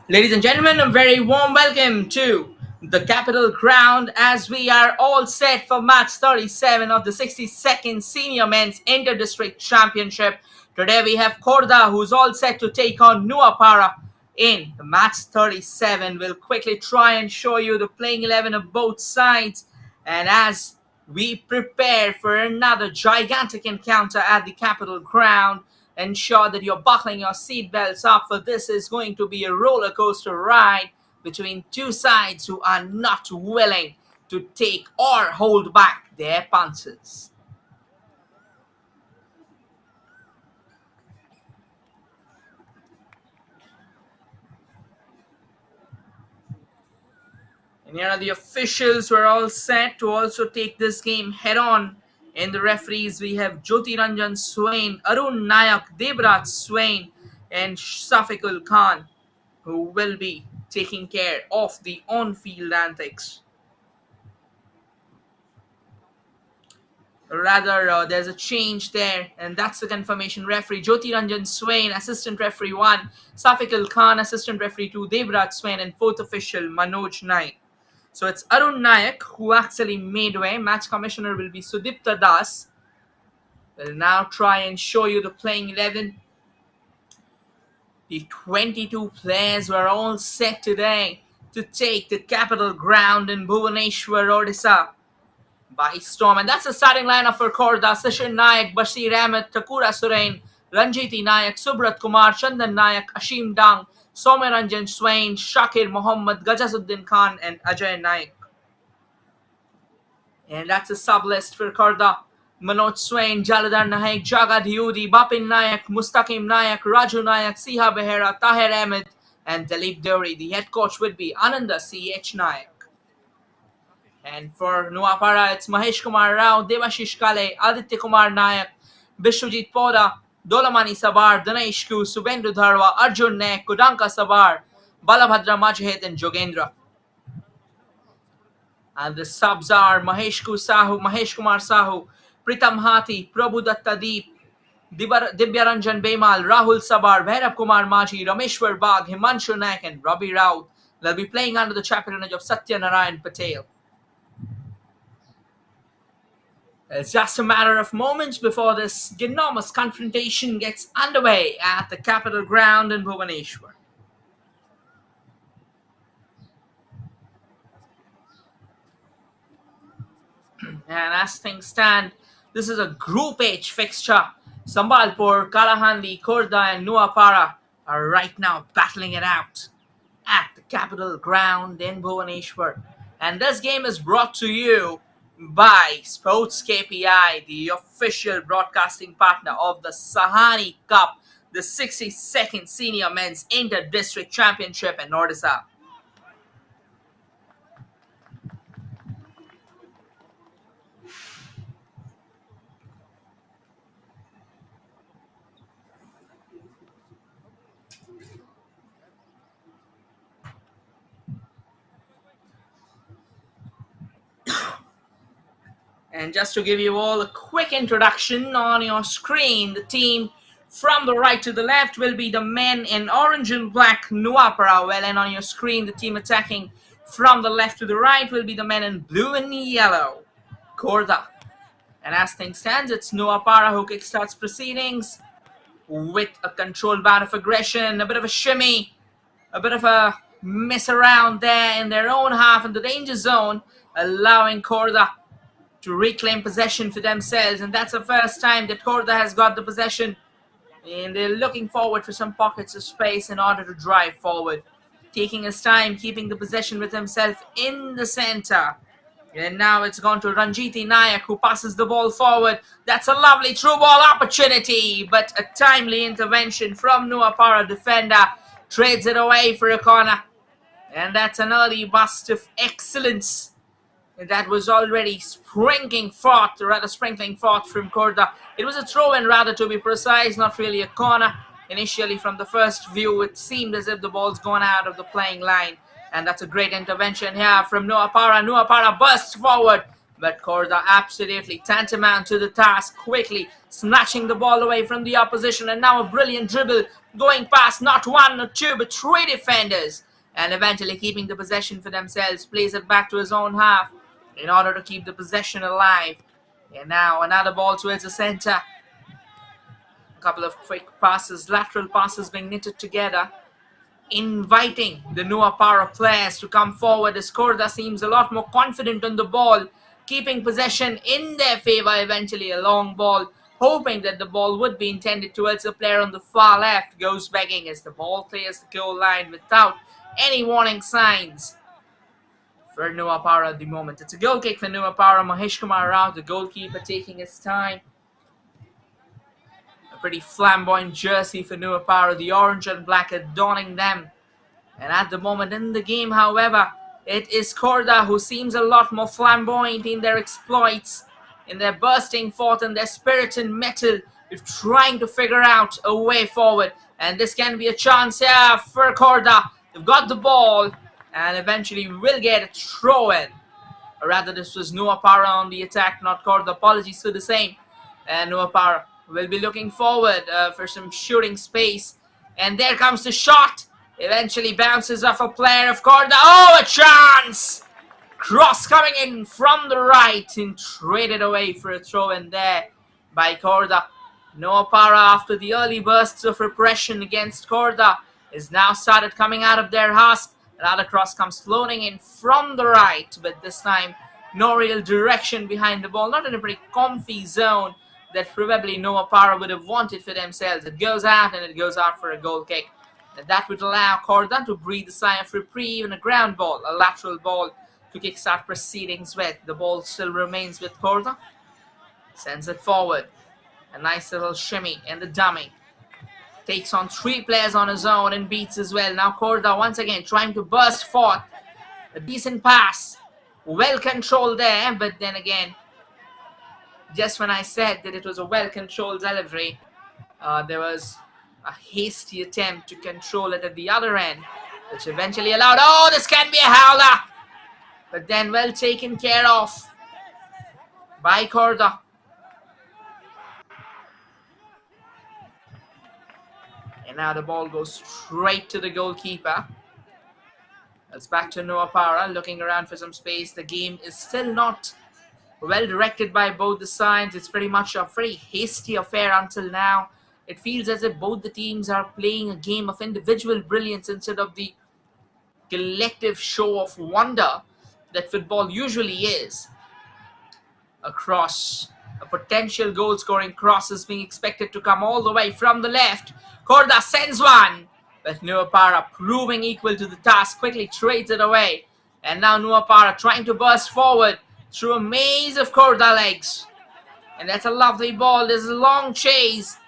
Ladies and gentlemen, a very warm welcome to the Capital Ground as we are all set for match 37 of the 62nd Senior Men's Inter-District Championship. Today we have Khurdha who's all set to take on Nuapada in the match 37. We'll quickly try and show you the playing 11 of both sides, and as we prepare for another gigantic encounter at the Capital Ground, ensure that you're buckling your seatbelts up, for this is going to be a roller coaster ride between two sides who are not willing to take or hold back their punches. And here are the officials who are all set to also take this game head on. In the referees, we have Jyoti Ranjan Swain, Arun Nayak, Debraj Swain, and Safikul Khan, who will be taking care of the on-field antics. Rather, there's a change there, and that's the confirmation referee. Jyoti Ranjan Swain, assistant referee 1, Safikul Khan, assistant referee 2, Debraj Swain, and fourth official Manoj Naik. So it's Arun Nayak who actually made way. Match commissioner will be Sudipta Das. We'll now try and show you the playing 11. The 22 players were all set today to take the Capital Ground in Bhubaneswar, Odisha by storm. And that's the starting lineup for Khurdha. Sachin Nayak, Bashir Ahmed, Takura Surain, Ranjiti Nayak, Subrat Kumar, Chandan Nayak, Ashim Dang, Soumya Ranjan Swain, Shakir Mohammed, Gajasuddin Khan, and Ajay Nayak. And that's a sub list for Khurdha. Manoj Swain, Jaladhar Naik, Jagad Yudi, Bapin Nayak, Mustaqim Nayak, Raju Nayak, Siha Behera, Tahir Ahmed, and Dalip Deori. The head coach would be Ananda C.H. Nayak. And for Nuapada, it's Mahesh Kumar Rao, Devashish Kale, Aditya Kumar Nayak, Bishwajit Poda, Dolamani Sabar, Dinesh Ku, Subhendu Dharwa, Arjun Naik, Kudanka Sabar, Balabhadra Majhed, and Jogendra. And the subs are Mahesh Kumar Sahu, Pritam Hathi, Prabhu Datta Deep, Dibyaranjan Bemal, Rahul Sabar, Bhairav Kumar Maji, Rameshwar Bagh, Himanshu Naik, and Rabi Raut. They'll be playing under the patronage of Satya Narayan Patel. It's just a matter of moments before this enormous confrontation gets underway at the Capital Ground in Bhubaneswar. And as things stand, this is a Group H fixture. Sambalpur, Kalahandi, Khurdha, and Nuapada are right now battling it out at the Capital Ground in Bhubaneswar. And this game is brought to you by Sports KPI, the official broadcasting partner of the Sahani Cup, the 62nd Senior Men's Inter-District Championship in Odisha. And just to give you all a quick introduction, on your screen, the team from the right to the left will be the men in orange and black, Nuapada. Well, and on your screen, the team attacking from the left to the right will be the men in blue and yellow, Khurdha. And as things stand, it's Nuapada who kickstarts proceedings with a controlled bout of aggression, a bit of a shimmy, a bit of a mess around there in their own half in the danger zone, allowing Khurdha to reclaim possession for themselves. And that's the first time that Khurdha has got the possession, and they're looking forward for some pockets of space in order to drive forward, taking his time, keeping the possession with himself in the center. And now it's gone to Ranjiti Nayak, who passes the ball forward. That's a lovely through ball opportunity, but a timely intervention from Nuapada defender trades it away for a corner. And that's an early burst of excellence that was already sprinkling forth from Khurdha. It was a throw-in, rather, to be precise, not really a corner. Initially, from the first view, it seemed as if the ball's gone out of the playing line. And that's a great intervention here from Nuapada. Nuapada bursts forward, But Khurdha absolutely tantamount to the task, quickly snatching the ball away from the opposition, and now a brilliant dribble going past not one or two but three defenders, and eventually keeping the possession for themselves, plays it back to his own half in order to keep the possession alive. And now another ball towards the center. A couple of quick passes, lateral passes being knitted together, inviting the Nuapada players to come forward as Khurdha seems a lot more confident on the ball, keeping possession in their favor. Eventually a long ball, hoping that the ball would be intended towards the player on the far left, goes begging as the ball clears the goal line without any warning signs for Nuapada at the moment. It's a goal kick for Nuapada. Mahesh Kumar Rao, the goalkeeper, taking his time. A pretty flamboyant jersey for Nuapada, the orange and black adorning them. And at the moment in the game, however, it is Khurdha who seems a lot more flamboyant in their exploits, in their bursting forth and their spirit and mettle, with trying to figure out a way forward. And this can be a chance here for Khurdha. They've got the ball and eventually will get a throw in. Or rather, this was Nuapada on the attack, not Khurdha. Apologies for the same. And Nuapada will be looking forward for some shooting space. And there comes the shot. Eventually bounces off a player of Khurdha. Oh, a chance! Cross coming in from the right and traded away for a throw in there by Khurdha. Nuapada, after the early bursts of repression against Khurdha, is now started coming out of their husk. Another cross comes floating in from the right, but this time no real direction behind the ball. Not in a pretty comfy zone that probably Nuapada would have wanted for themselves. It goes out and it goes out for a goal kick. And that would allow Khurdha to breathe a sigh of reprieve, and a ground ball, a lateral ball to kickstart proceedings with. The ball still remains with Khurdha. Sends it forward. A nice little shimmy and the dummy. Takes on three players on his own and beats as well. Now Khurdha once again trying to burst forth. A decent pass. Well controlled there, but then again, just when I said that it was a well-controlled delivery, there was a hasty attempt to control it at the other end, which eventually allowed, oh, this can be a howler, but then well taken care of by Khurdha. And now the ball goes straight to the goalkeeper. It's back to Nuapada, looking around for some space. The game is still not well directed by both the sides. It's pretty much a very hasty affair until now. It feels as if both the teams are playing a game of individual brilliance instead of the collective show of wonder that football usually is. A cross, a potential goal-scoring cross is being expected to come all the way from the left. Khurdha sends one, but Nuapada, proving equal to the task, quickly trades it away. And now Nuapada trying to burst forward through a maze of Khurdha legs. And that's a lovely ball. There's a long chase.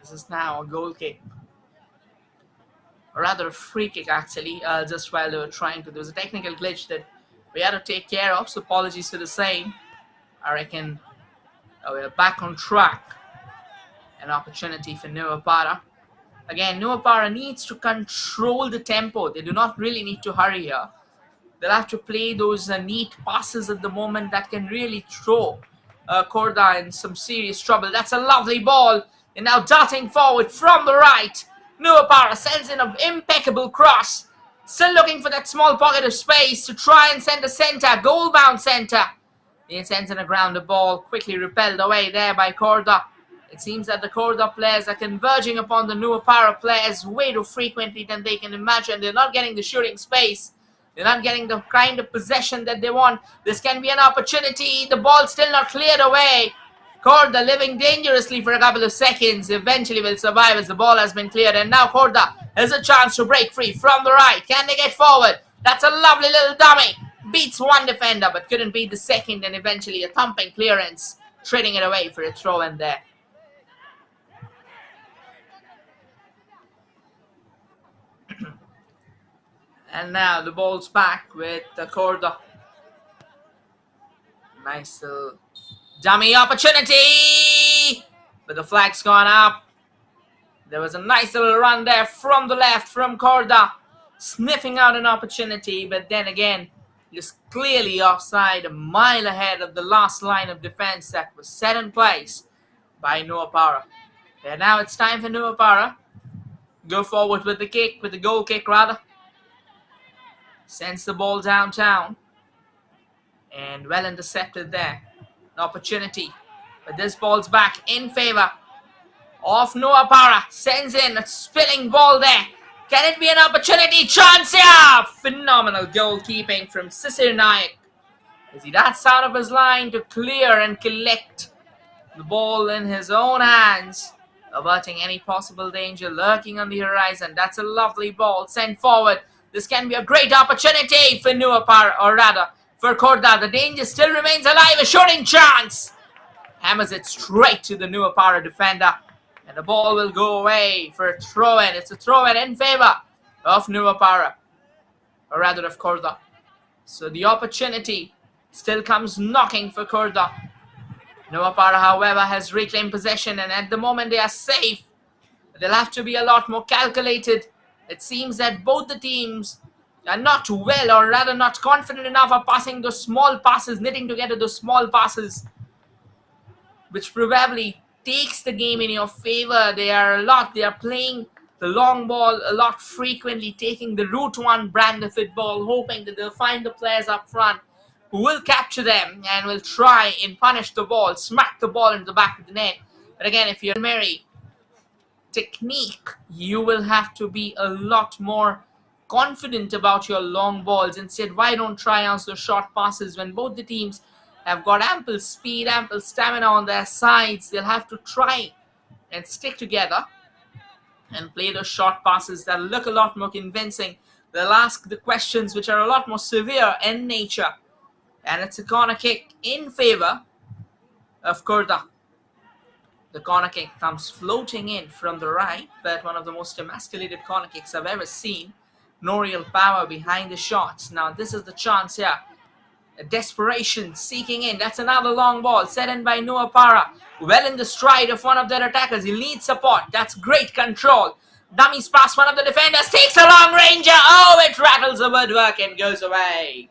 This is now a goal kick. Or rather a free kick actually, just while they were trying to. There was a technical glitch that we had to take care of, so apologies for the same. I reckon we're back on track. An opportunity for Nuapada. Again, Nuapada needs to control the tempo. They do not really need to hurry here. They'll have to play those neat passes at the moment that can really throw Khurdha in some serious trouble. That's a lovely ball. And now darting forward from the right. Nuapada sends in an impeccable cross. Still looking for that small pocket of space to try and send a centre, goal-bound centre. He sends in a grounded ball, quickly repelled away there by Khurdha. It seems that the Khurdha players are converging upon the Nuapada players way too frequently than they can imagine. They're not getting the shooting space. They're not getting the kind of possession that they want. This can be an opportunity. The ball still not cleared away. Khurdha living dangerously for a couple of seconds. Eventually will survive as the ball has been cleared. And now Khurdha has a chance to break free from the right. Can they get forward? That's a lovely little dummy. Beats one defender but couldn't beat the second. And eventually a thumping clearance. Trading it away for a throw in there. And now the ball's back with Khurdha. Nice little dummy opportunity! But the flag's gone up. There was a nice little run there from the left from Khurdha, sniffing out an opportunity, but then again, just clearly offside, a mile ahead of the last line of defense that was set in place by Nuapada. And now it's time for Nuapada. Go forward with the kick, with the goal kick rather. Sends the ball downtown. And well intercepted there. An opportunity. But this ball's back in favor of Nuapada. Sends in a spilling ball there. Can it be an opportunity? Chance here! Phenomenal goalkeeping from Sisir Nayak, as he darts out of his line to clear and collect the ball in his own hands, averting any possible danger lurking on the horizon. That's a lovely ball sent forward. This can be a great opportunity for Nuapada, or rather for Khurdha. The danger still remains alive. A shooting chance! Hammers it straight to the Nuapada defender. And the ball will go away for a throw-in. It's a throw-in in favor of Nuapada, or rather of Khurdha. So the opportunity still comes knocking for Khurdha. Nuapada, however, has reclaimed possession, and at the moment they are safe. They'll have to be a lot more calculated. It seems that both the teams are not well, or rather not confident enough of passing those small passes, knitting together those small passes, which probably takes the game in your favor. They are playing the long ball a lot frequently, taking the route one brand of football, hoping that they'll find the players up front who will capture them and will try and punish the ball, smack the ball into the back of the net. But again, if you're Mary technique, you will have to be a lot more confident about your long balls. Instead, why don't try out those short passes when both the teams have got ample speed, ample stamina on their sides? They'll have to try and stick together and play those short passes that look a lot more convincing. They'll ask the questions which are a lot more severe in nature. And it's a corner kick in favor of Khurdha. The corner kick comes floating in from the right, but one of the most emasculated corner kicks I've ever seen. No real power behind the shots. Now this is the chance here. A desperation seeking in. That's another long ball set in by Nuapada. Well in the stride of one of their attackers. He needs support. That's great control. Dummies past one of the defenders. Takes a long ranger. Oh, it rattles the woodwork and goes away.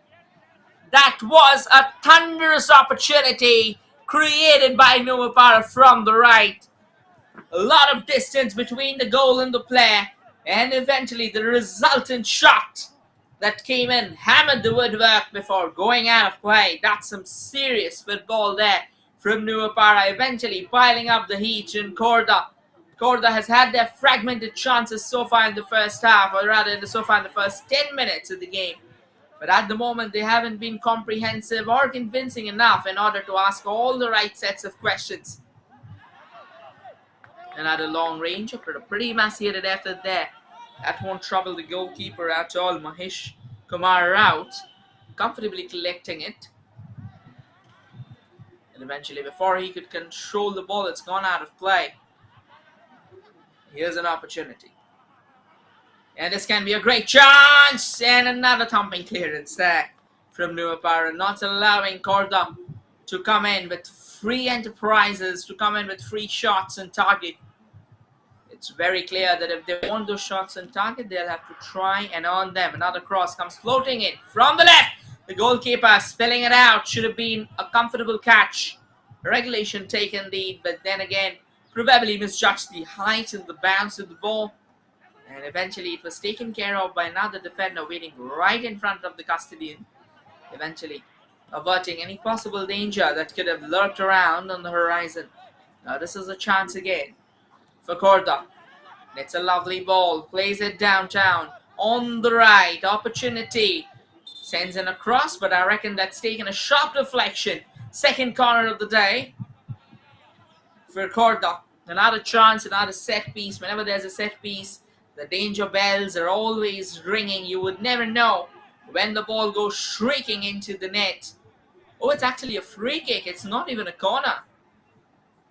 That was a thunderous opportunity created by Nuapada from the right. A lot of distance between the goal and the player. And eventually the resultant shot that came in hammered the woodwork before going out of play. That's some serious football there from Nuapada, eventually piling up the heat in Khurdha. Khurdha has had their fragmented chances so far in the first half, or rather so far in the first 10 minutes of the game. But at the moment, they haven't been comprehensive or convincing enough in order to ask all the right sets of questions. Another long range, but a pretty emaciated effort there. That won't trouble the goalkeeper at all. Mahesh Kumar out, comfortably collecting it. And eventually, before he could control the ball, it's gone out of play. Here's an opportunity. And this can be a great chance. And another thumping clearance there from Nuapada, not allowing Khurdha to come in with free enterprises, to come in with free shots on target. It's very clear that if they want those shots on target, they'll have to try and earn them. Another cross comes floating in from the left. The goalkeeper spilling it out. Should have been a comfortable catch. Regulation taken lead, but then again, probably misjudged the height and the bounce of the ball. And eventually it was taken care of by another defender waiting right in front of the custodian. Eventually averting any possible danger that could have lurked around on the horizon. Now this is a chance again for Khurdha. It's a lovely ball. Plays it downtown. On the right. Opportunity. Sends in a cross, but I reckon that's taken a sharp deflection. Second corner of the day for Khurdha. Another chance, another set piece. Whenever there's a set piece, the danger bells are always ringing. You would never know when the ball goes shrieking into the net. Oh, it's actually a free kick. It's not even a corner.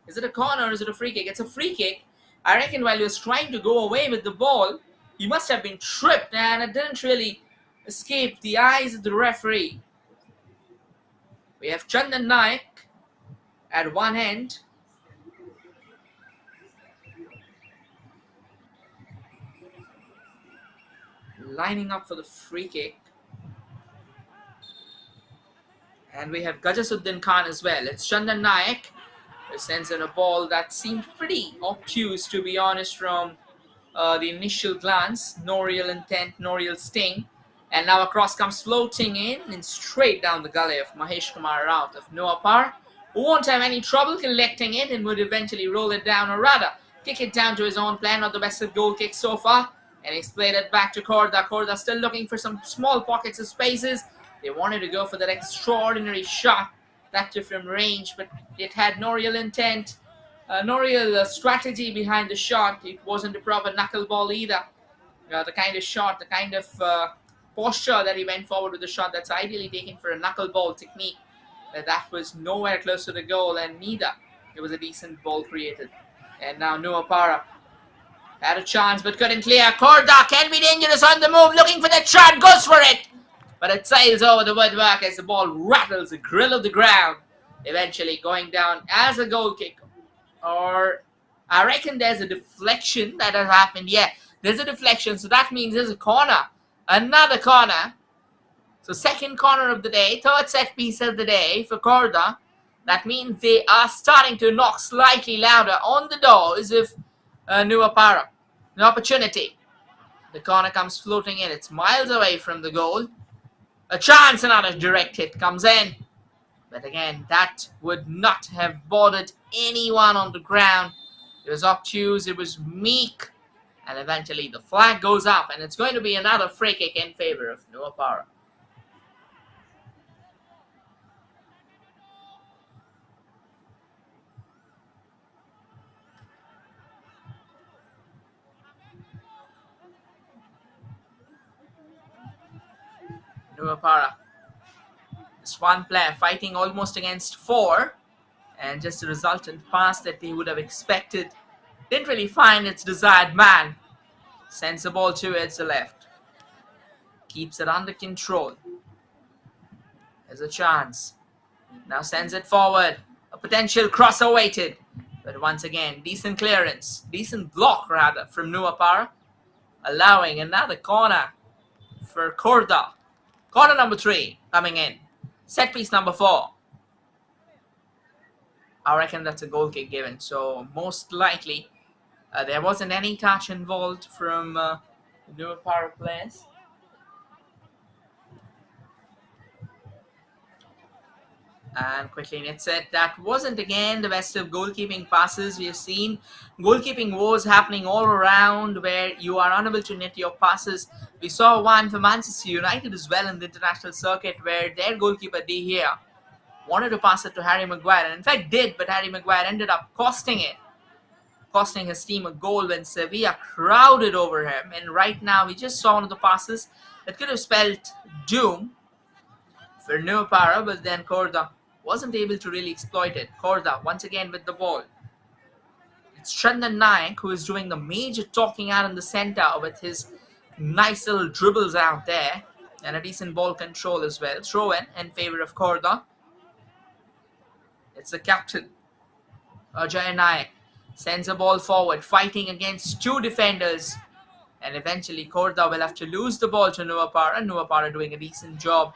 Is it a corner or is it a free kick? It's a free kick. I reckon while he was trying to go away with the ball, he must have been tripped, and it didn't really escaped the eyes of the referee. We have Chandan Naik at one end. Lining up for the free kick. And we have Gajasuddin Khan as well. It's Chandan Naik who sends in a ball that seemed pretty obtuse, to be honest, from the initial glance. No real intent, no real sting. And now a cross comes floating in and straight down the gully of Mahesh Kumar Raut of Nuapada, who won't have any trouble collecting it and would eventually roll it down, or rather kick it down to his own plan. Not the best of goal kicks so far. And he's played it back to Khurdha. Khurdha still looking for some small pockets of spaces. They wanted to go for that extraordinary shot, that from range, but it had no real intent, no real strategy behind the shot. It wasn't a proper knuckleball either. The kind of shot, the kind of posture that he went forward with the shot that's ideally taken for a knuckleball technique, that was nowhere close to the goal, and neither it was a decent ball created. And now Nuapada had a chance but couldn't clear. Khurdha can be dangerous on the move, looking for that shot, goes for it, but it sails over the woodwork as the ball rattles the grill of the ground, eventually going down as a goal kick. Or I reckon there's a deflection that has happened. Yeah, there's a deflection, so that means there's a corner. Another corner. So second corner of the day, third set piece of the day for Khurdha. That means they are starting to knock slightly louder on the doors of Nuapada. An opportunity. The corner comes floating in. It's miles away from the goal. A chance, another direct hit comes in. But again, that would not have bothered anyone on the ground. It was obtuse, it was meek. And eventually the flag goes up, and it's going to be another free kick in favor of Nuapada. Nuapada. This one player fighting almost against four, and just a resultant pass that they would have expected didn't really find its desired man. Sends the ball towards the left. Keeps it under control. There's a chance. Now sends it forward. A potential cross awaited. But once again, decent clearance. Decent block, rather, from Nuapada. Allowing another corner for Khurdha. Corner number 3 coming in. Set piece number 4. I reckon that's a goal kick given. So most likely there wasn't any touch involved from the Nuapada players. And quickly nets it. That wasn't again the best of goalkeeping passes we have seen. Goalkeeping wars happening all around where you are unable to net your passes. We saw one for Manchester United as well in the international circuit, where their goalkeeper De Gea wanted to pass it to Harry Maguire, and in fact did, but Harry Maguire ended up costing his team a goal when Sevilla crowded over him. And right now we just saw one of the passes that could have spelled doom for Nuapada, but then Khurdha wasn't able to really exploit it. Khurdha once again with the ball. It's Chandan Naik who is doing the major talking out in the center with his nice little dribbles out there, and a decent ball control as well. Throw in favor of Khurdha. It's the captain, Ajay Naik, sends a ball forward, fighting against two defenders, and eventually Khurdha will have to lose the ball to Nuapada. Nuapada doing a decent job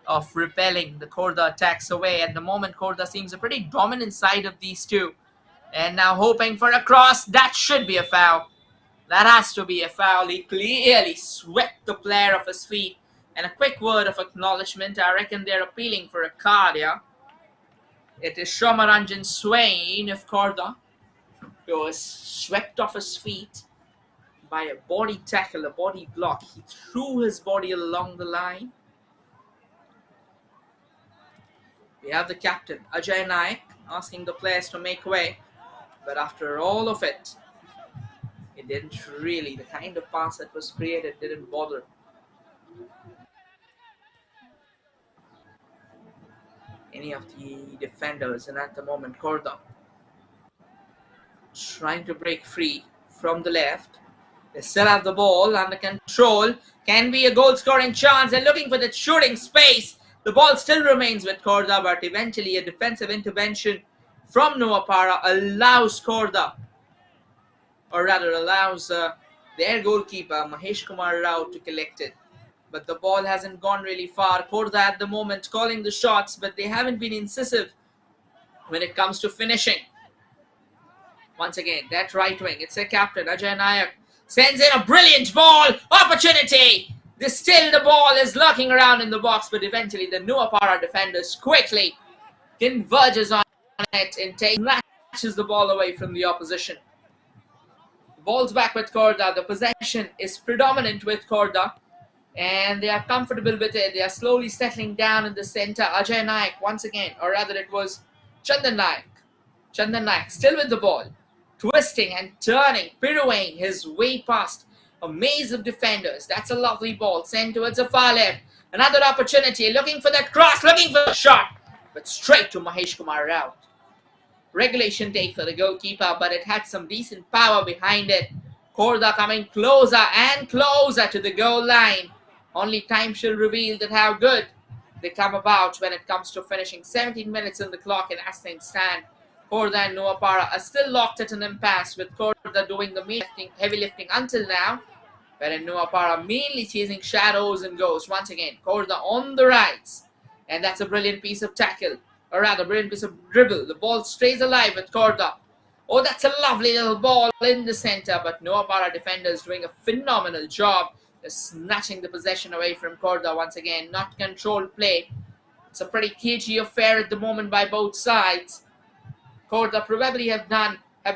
of repelling the Khurdha attacks away. At the moment, Khurdha seems a pretty dominant side of these two. And now hoping for a cross. That should be a foul. That has to be a foul. He clearly swept the player off his feet. And a quick word of acknowledgement. I reckon they're appealing for a card here. It is Shomaranjan Swain of Khurdha, who was swept off his feet by a body tackle, a body block. He threw his body along the line. We have the captain, Ajay Naik, asking the players to make way. But after all of it, it didn't really, the kind of pass that was created didn't bother any of the defenders. And at the moment, Khurdha trying to break free from the left. They still have the ball under control. Can be a goal scoring chance. They're looking for that shooting space. The ball still remains with Khurdha, but eventually a defensive intervention from Nuapada allows Khurdha, or rather allows their goalkeeper Mahesh Kumar Rao to collect it. But the ball hasn't gone really far. Khurdha at the moment calling the shots, but they haven't been incisive when it comes to finishing. Once again, that right wing, it's their captain Ajay Nayak sends in a brilliant ball opportunity. Still the ball is lurking around in the box, but eventually the Nuapada defenders quickly converges on it and snatches the ball away from the opposition. The ball's back with Khurdha. The possession is predominant with Khurdha, and they are comfortable with it. They are slowly settling down in the center. Ajay Nayak once again, or rather it was Chandan Nayak. Chandan Nayak still with the ball, twisting and turning, pirouetting his way past a maze of defenders. That's a lovely ball sent towards the far left. Another opportunity, looking for that cross, looking for a shot, but straight to Mahesh Kumar Rao. Regulation take for the goalkeeper, but it had some decent power behind it. Khurdha coming closer and closer to the goal line. Only time shall reveal that how good they come about when it comes to finishing. 17 minutes on the clock, and as things stand, Khurdha and Nuapada are still locked at an impasse, with Khurdha doing the heavy lifting until now, wherein Nuapada mainly chasing shadows and ghosts. Once again, Khurdha on the rise, and that's a brilliant piece of tackle, or rather brilliant piece of dribble. The ball stays alive with Khurdha. Oh, that's a lovely little ball in the center, but Nuapada defenders doing a phenomenal job snatching the possession away from Khurdha. Once again, not controlled play. It's a pretty cagey affair at the moment by both sides. Khurdha probably have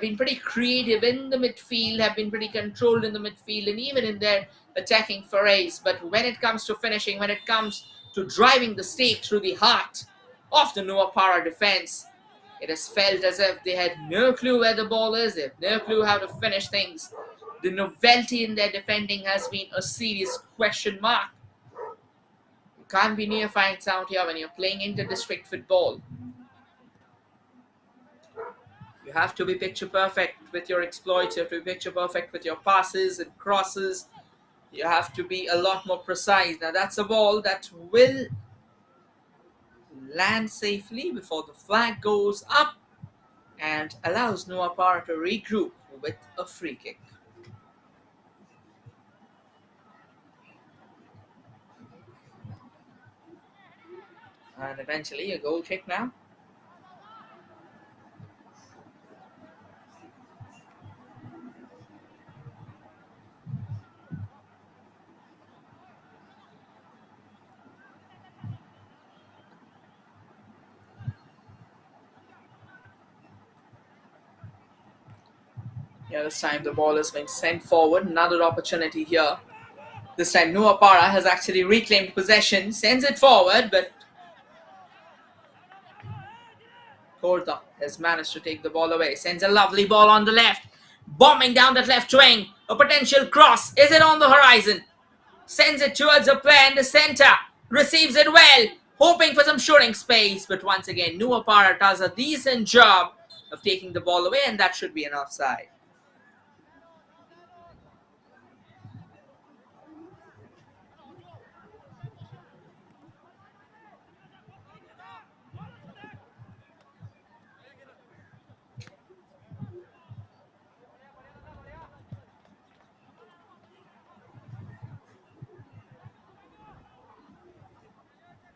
been pretty creative in the midfield, have been pretty controlled in the midfield, and even in their attacking forays. But when it comes to finishing, when it comes to driving the stake through the heart of the Nuapada defense, it has felt as if they had no clue where the ball is, they have no clue how to finish things. The novelty in their defending has been a serious question mark. You can't be neophytes out here when you're playing inter-district football. You have to be picture perfect with your exploits. You have to be picture perfect with your passes and crosses. You have to be a lot more precise. Now that's a ball that will land safely before the flag goes up and allows Nuapada to regroup with a free kick. And eventually a goal kick now. Yeah, this time the ball is being sent forward. Another opportunity here. This time Nuapada has actually reclaimed possession, sends it forward, but Khurdha has managed to take the ball away. Sends a lovely ball on the left, bombing down that left wing. A potential cross. Is it on the horizon? Sends it towards a player in the center. Receives it well, hoping for some shooting space. But once again, Nuapada does a decent job of taking the ball away, and that should be an offside.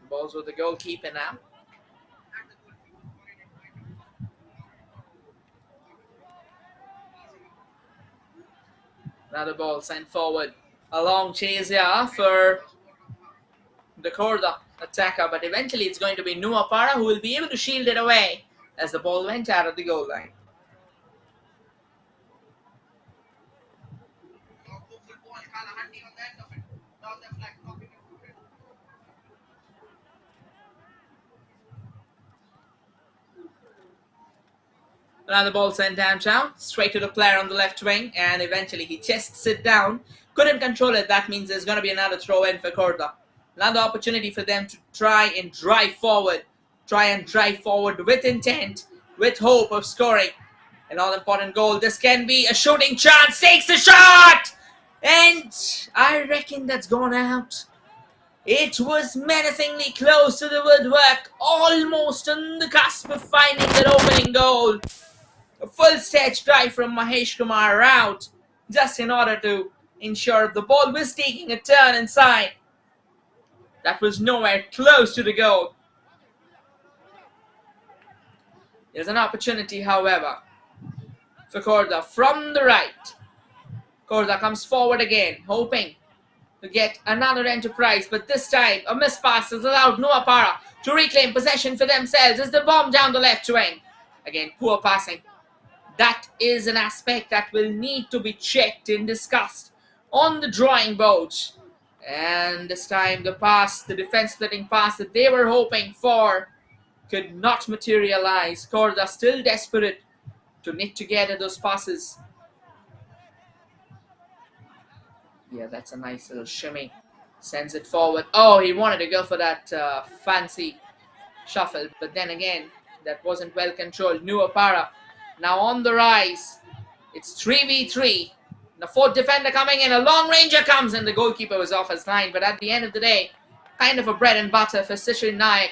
Balls with the goalkeeper now. Another ball sent forward. A long chase here for the Khurdha attacker, but eventually it's going to be Nuapada who will be able to shield it away as the ball went out of the goal line. Another ball sent downtown, straight to the player on the left wing, and eventually he chests it down. Couldn't control it. That means there's going to be another throw in for Khurdha. Another opportunity for them to try and drive forward. With intent, with hope of scoring an all-important goal. This can be a shooting chance. Takes the shot! And I reckon that's gone out. It was menacingly close to the woodwork, almost on the cusp of finding that opening goal. A full stage drive from Mahesh Kumar out, just in order to ensure the ball was taking a turn inside. That was nowhere close to the goal. There's an opportunity, however, for Khurdha from the right. Khurdha comes forward again, hoping to get another enterprise, but this time a missed pass has allowed Nuapada to reclaim possession for themselves as they bomb down the left wing. Again, poor passing. That is an aspect that will need to be checked and discussed on the drawing board. And this time the pass, the defense splitting pass that they were hoping for, could not materialize. Khurdha still desperate to knit together those passes. Yeah, that's a nice little shimmy. Sends it forward. Oh, he wanted to go for that fancy shuffle, but then again, that wasn't well controlled. Nuapada now on the rise. It's 3v3. The fourth defender coming in. A long ranger comes in. The goalkeeper was off his line, but at the end of the day, kind of a bread and butter for Sishin Naik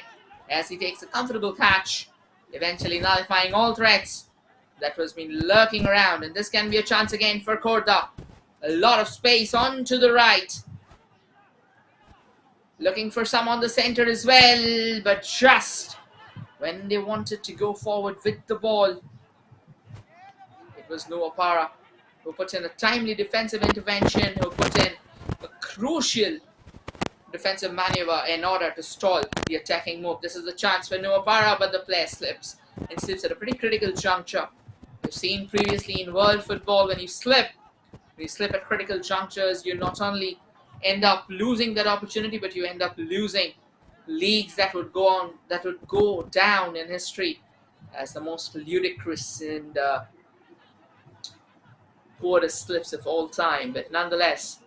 as he takes a comfortable catch, eventually nullifying all threats that was been lurking around. And this can be a chance again for Khurdha. A lot of space on to the right. Looking for some on the center as well, but just when they wanted to go forward with the ball, it was Nuapada who put in a timely defensive intervention, who put in a crucial defensive maneuver in order to stall the attacking move. This is the chance for Nuapada, but the player slips, and slips at a pretty critical juncture. We've seen previously in world football, when you slip at critical junctures, you not only end up losing that opportunity, but you end up losing leagues that would go down in history as the most ludicrous and poorest slips of all time. But nonetheless,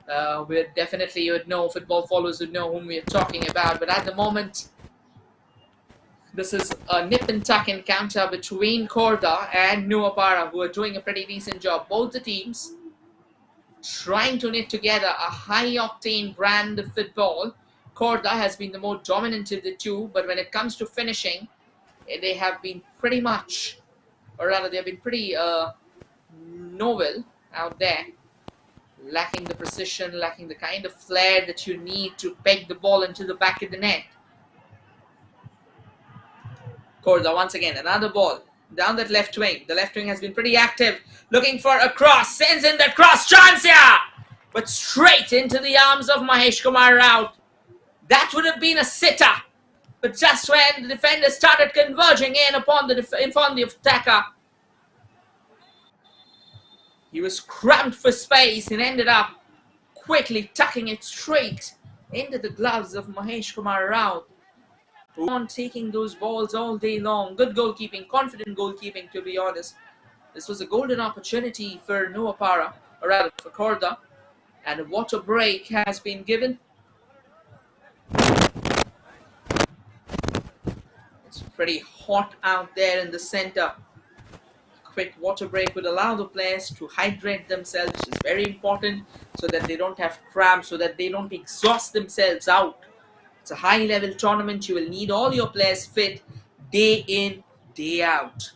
you would know, football followers would know whom we are talking about. But at the moment, this is a nip and tuck encounter between Khurdha and Nuapada, who are doing a pretty decent job. Both the teams trying to knit together a high-octane brand of football. Khurdha has been the more dominant of the two, but when it comes to finishing, they have been pretty much, or rather they have been pretty novel out there, lacking the precision, lacking the kind of flair that you need to peg the ball into the back of the net. Khurdha once again, another ball down that left wing. The left wing has been pretty active, looking for a cross, sends in that cross, chance here, but straight into the arms of Mahesh Kumar out. That would have been a sitter, but just when the defender started converging in upon the attacker, he was cramped for space and ended up quickly tucking it straight into the gloves of Mahesh Kumar Rao, who on taking those balls all day long. Good goalkeeping, confident goalkeeping, to be honest. This was a golden opportunity for Nuapada, or rather for Khurdha, and a water break has been given. It's pretty hot out there in the center. Quick water break would allow the players to hydrate themselves, which is very important, so that they don't have cramps, so that they don't exhaust themselves out. It's a high-level tournament. You will need all your players fit day in, day out.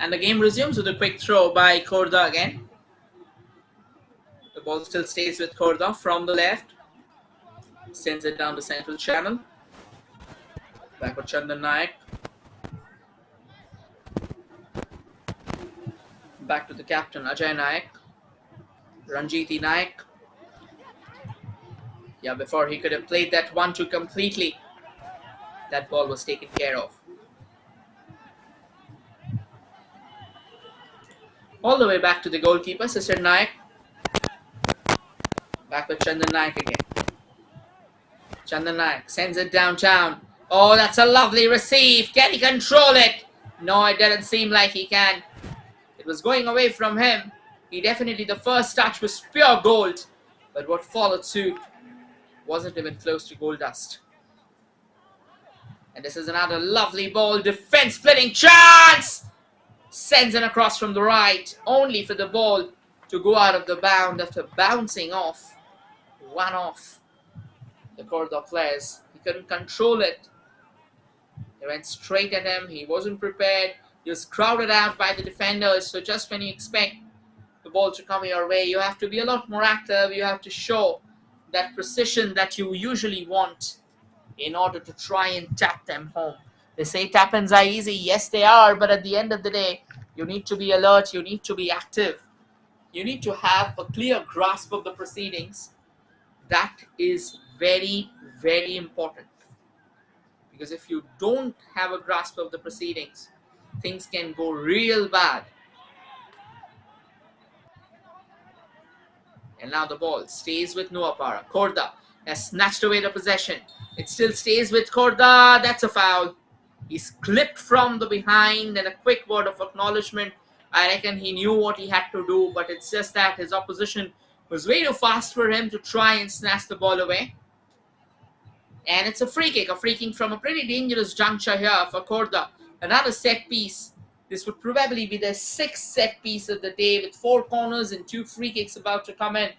And the game resumes with a quick throw by Khurdha again. The ball Ball still stays with Khurdha from the left. Sends it down the central channel. Back with Chandan Naik. Back to the captain Ajay Naik. Ranjiti Naik. Yeah, before he could have played that 1-2 completely, that ball was taken care of. All the way back to the goalkeeper, Sister Naik. Back with Chandan Naik again. Chandan Naik sends it downtown. Oh, that's a lovely receive. Can he control it? No, it didn't seem like he can. It was going away from him. The first touch was pure gold. But what followed suit wasn't even close to gold dust. And this is another lovely ball. Defense splitting chance! Sends it across from the right. Only for the ball to go out of the bound after bouncing off. One off the Khurdha players. He couldn't control it. They went straight at him. He wasn't prepared. He was crowded out by the defenders. So just when you expect the ball to come your way, you have to be a lot more active. You have to show that precision that you usually want in order to try and tap them home. They say tap-ins are easy. Yes, they are. But at the end of the day, you need to be alert. You need to be active. You need to have a clear grasp of the proceedings. That is very, very important. Because if you don't have a grasp of the proceedings, things can go real bad. And now the ball stays with Nuapada. Khurdha has snatched away the possession. It still stays with Khurdha. That's a foul. He's clipped from the behind, and a quick word of acknowledgement. I reckon he knew what he had to do, but it's just that his opposition was way too fast for him to try and snatch the ball away. And it's a free kick from a pretty dangerous juncture here for Khurdha. Another set piece. This would probably be the 6th set piece of the day with 4 corners and 2 free kicks about to come in.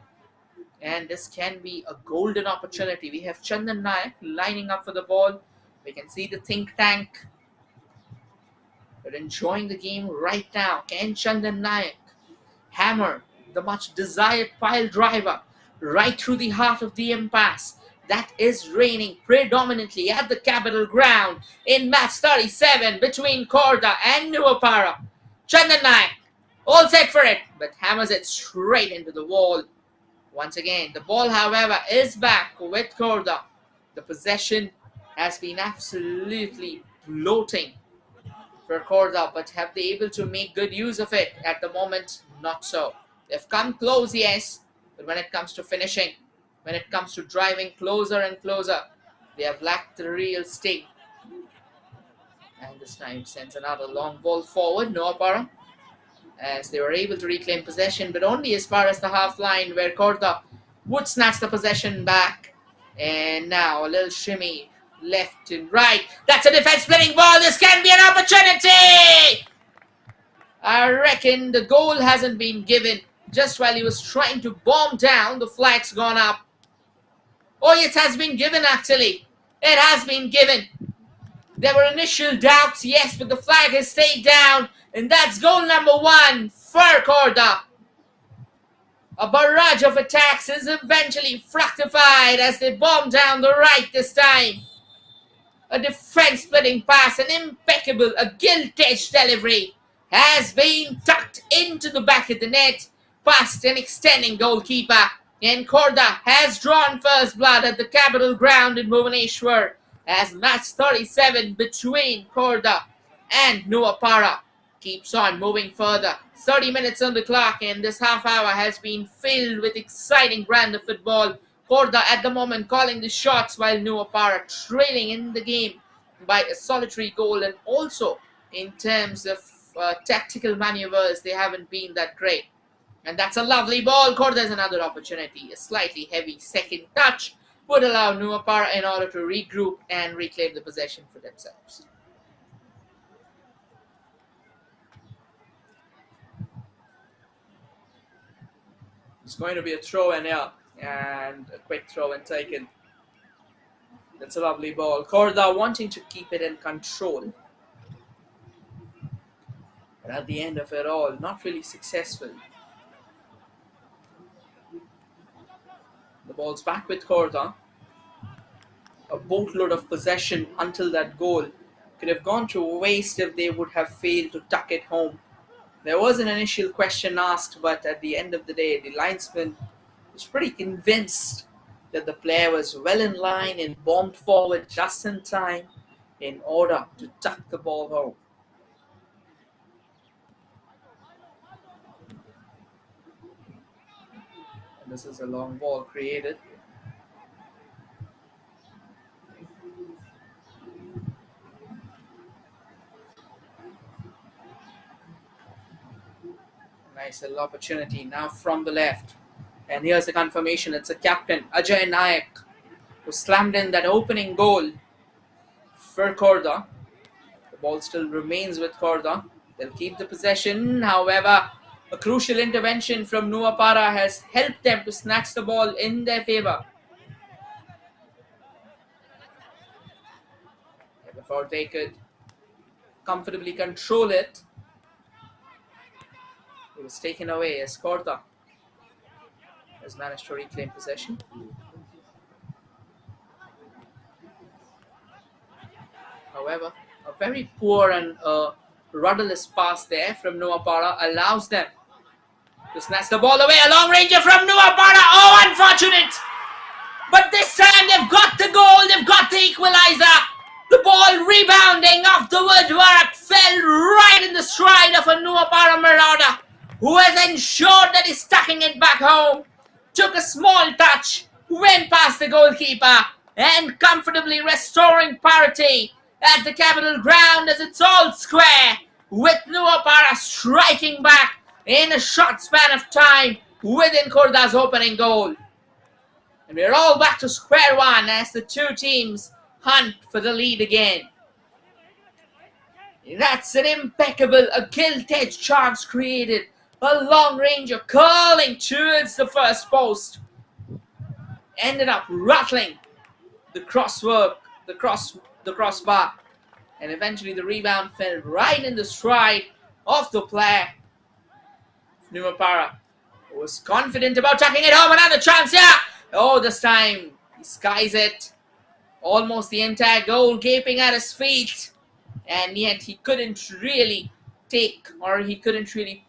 And this can be a golden opportunity. We have Chandan Naik lining up for the ball. We can see the think tank. They're enjoying the game right now. Can Chandan Naik hammer the much desired pile driver right through the heart of the impasse that is reigning predominantly at the Capital Ground in match 37 between Khurdha and Nuapada? Chandan Naik, all set for it, but hammers it straight into the wall. Once again, the ball, however, is back with Khurdha. The possession has been absolutely bloating for Khurdha, but have they able to make good use of it? At the moment, not so. They've come close, yes, but when it comes to finishing, when it comes to driving closer and closer, they have lacked the real sting. And this time sends another long ball forward, Nuapada, as they were able to reclaim possession, but only as far as the half line, where Khurdha would snatch the possession back. And now a little shimmy left and right. That's a defense splitting ball. This can be an opportunity. I reckon the goal hasn't been given. Just while he was trying to bomb down, the flag's gone up. Oh, it has been given actually. It has been given. There were initial doubts, yes, but the flag has stayed down. And that's goal number 1 for Khurdha. A barrage of attacks is eventually fructified as they bomb down the right this time. A defense-splitting pass, an impeccable, a gilt-edged delivery has been tucked into the back of the net past an extending goalkeeper. And Khurdha has drawn first blood at the Capital Ground in Bhubaneswar as match 37 between Khurdha and Nuapada keeps on moving further. 30 minutes on the clock, and this half hour has been filled with exciting brand of football. Khurdha at the moment calling the shots, while Nuapada trailing in the game by a solitary goal. And also in terms of tactical maneuvers, they haven't been that great. And that's a lovely ball. Khurdha has another opportunity. A slightly heavy second touch would allow Nuapada in order to regroup and reclaim the possession for themselves. It's going to be a throw in here, and a quick throw in taken. That's a lovely ball. Khurdha wanting to keep it in control, but at the end of it all, not really successful. ball's back with Khurdha. A boatload of possession until that goal could have gone to waste if they would have failed to tuck it home. There was an initial question asked, but at the end of the day, the linesman was pretty convinced that the player was well in line and bombed forward just in time in order to tuck the ball home. And this is a long ball created. Nice little opportunity now from the left. And here's the confirmation. It's a captain, Ajay Nayak, who slammed in that opening goal for Khurdha. The ball still remains with Khurdha. They'll keep the possession. However, a crucial intervention from Nuapada has helped them to snatch the ball in their favour. Before they could comfortably control it, it was taken away as Khurdha has managed to reclaim possession. However, a very poor and rudderless pass there from Nuapada allows them to snatch the ball away. A long ranger from Nuapada. Oh, unfortunate! But this time they've got the goal. They've got the equalizer. The ball rebounding off the woodwork fell right in the stride of a Nuapada marauder, who has ensured that he's tucking it back home. Took a small touch, went past the goalkeeper, and comfortably restoring parity at the Capital Ground as it's all square, with Nuapada striking back in a short span of time within Khurdha's opening goal. And we're all back to square one as the two teams hunt for the lead again. That's an impeccable, a gilt-edged chance created. A long ranger curling towards the first post. Ended up rattling the crossbar. And eventually the rebound fell right in the stride of the player. Nuapada was confident about tucking it home. Another chance here. Oh, this time he skies it. Almost the entire goal gaping at his feet. And yet he couldn't really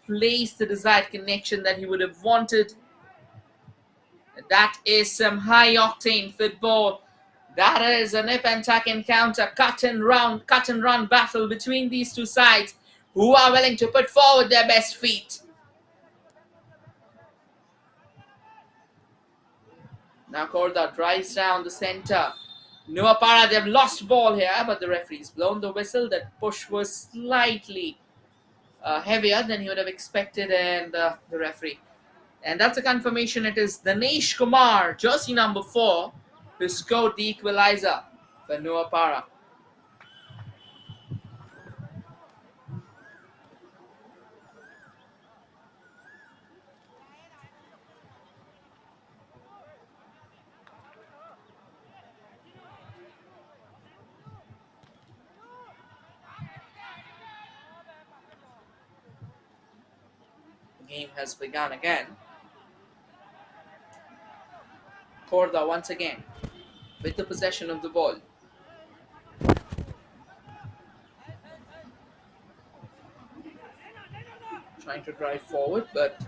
place the desired connection that he would have wanted. That is some high octane football. That is a nip and tuck encounter, cut and run battle between these two sides who are willing to put forward their best feet. Now Khurdha drives down the center. Nuapada, they've lost ball here, but the referee's blown the whistle. That push was slightly heavier than he would have expected, and the referee. And that's a confirmation. It is Dinesh Kumar, jersey number 4, who scored the equalizer for Nuapada. The game has begun again. Khurdha once again with the possession of the ball. Trying to drive forward, but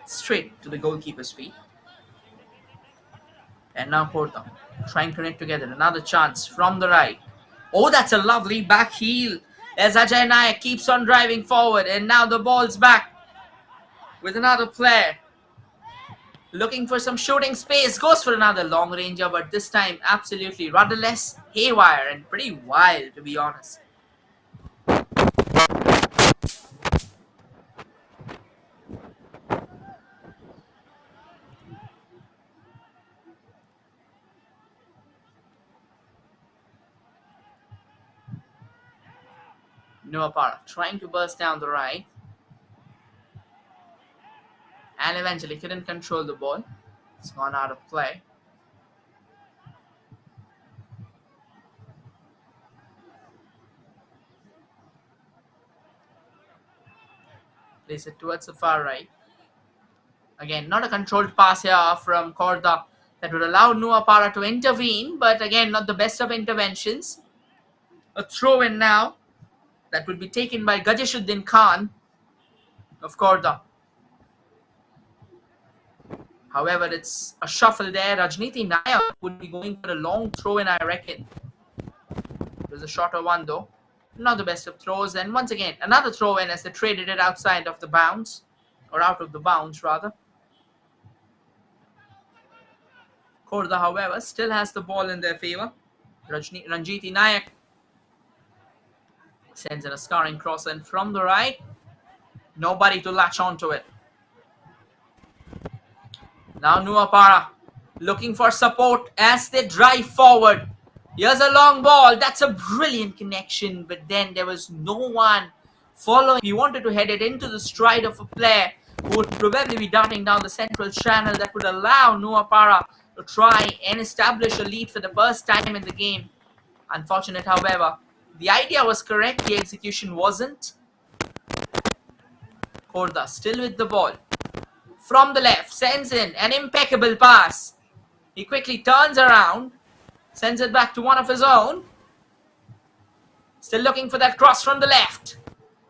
straight to the goalkeeper's feet. And now Khurdha trying to connect together. Another chance from the right. Oh, that's a lovely back heel as Ajay Nayak keeps on driving forward. And now the ball's back with another player. Looking for some shooting space. Goes for another long ranger, but this time absolutely rudderless, haywire, and pretty wild, to be honest. Nuapada trying to burst down the right. And eventually couldn't control the ball. It's gone out of play. Plays it towards the far right. Again, not a controlled pass here from Khurdha that would allow Nuapada to intervene, but again, not the best of interventions. A throw in now that would be taken by Gajeshuddin Khan of Khurdha. However, it's a shuffle there. Rajniti Nayak would be going for a long throw in, I reckon. It was a shorter one though. Not the best of throws. And once again, another throw in as they traded it outside of the bounds. Or out of the bounds, rather. Khurdha, however, still has the ball in their favour. Ranjiti Nayak sends in a scarring cross in from the right. Nobody to latch onto it. Now Nuapada looking for support as they drive forward. Here's a long ball. That's a brilliant connection, but then there was no one following. He wanted to head it into the stride of a player who would probably be darting down the central channel that would allow Nuapada to try and establish a lead for the first time in the game. Unfortunate, however. The idea was correct, the execution wasn't. Khurdha still with the ball. From the left, sends in an impeccable pass. He quickly turns around, sends it back to one of his own. Still looking for that cross from the left.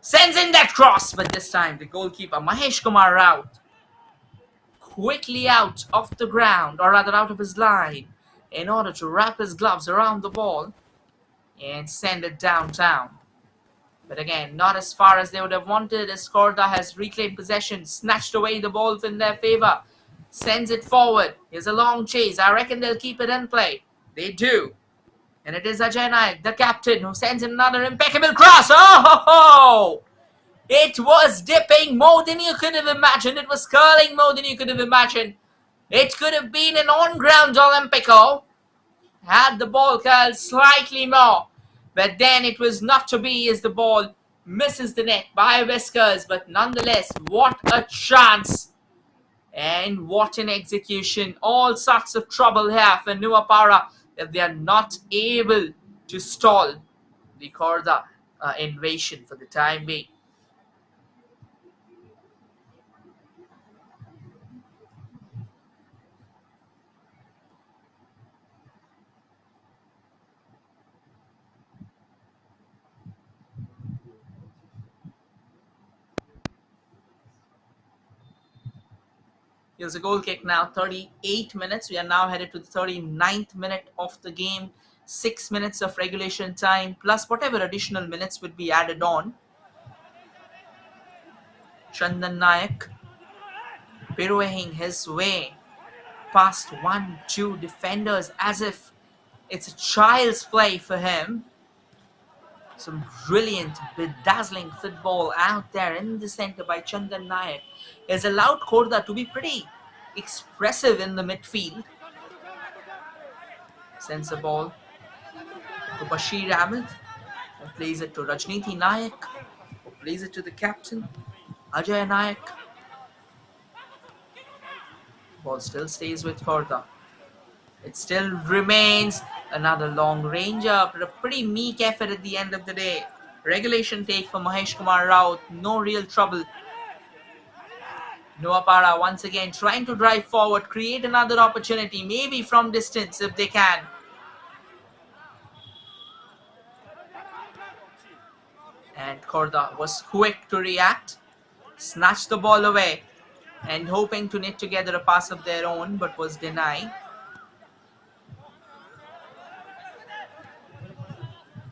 Sends in that cross, but this time the goalkeeper, Mahesh Kumar Raut, quickly out of the ground, or rather out of his line, in order to wrap his gloves around the ball and send it downtown. But again, not as far as they would have wanted, as Khurdha has reclaimed possession, snatched away the ball in their favour, sends it forward. Here's a long chase. I reckon they'll keep it in play. They do. And it is Ajay Nayak, the captain, who sends in another impeccable cross. Oh ho ho! It was dipping more than you could have imagined. It was curling more than you could have imagined. It could have been an on-ground Olympico had the ball curled slightly more. But then it was not to be as the ball misses the net by whiskers. But nonetheless, what a chance. And what an execution. All sorts of trouble here for Nuapada if they are not able to stall the Khurdha invasion for the time being. Here's a goal kick now, 38 minutes. We are now headed to the 39th minute of the game. 6 minutes of regulation time, plus whatever additional minutes would be added on. Chandan Nayak pirouetting his way past 1-2 defenders as if it's a child's play for him. Some brilliant, bedazzling football out there in the centre by Chandan Nayak has allowed Khurdha to be pretty expressive in the midfield. Sends the ball to Bashir Ahmed, who plays it to Rajniti Nayak, who plays it to the captain, Ajay Nayak. Ball still stays with Khurdha. It still remains another long ranger, but a pretty meek effort at the end of the day. Regulation take for Mahesh Kumar Raut, no real trouble. Nuapada once again trying to drive forward, create another opportunity, maybe from distance if they can. And Khurdha was quick to react, snatched the ball away, and hoping to knit together a pass of their own, but was denied.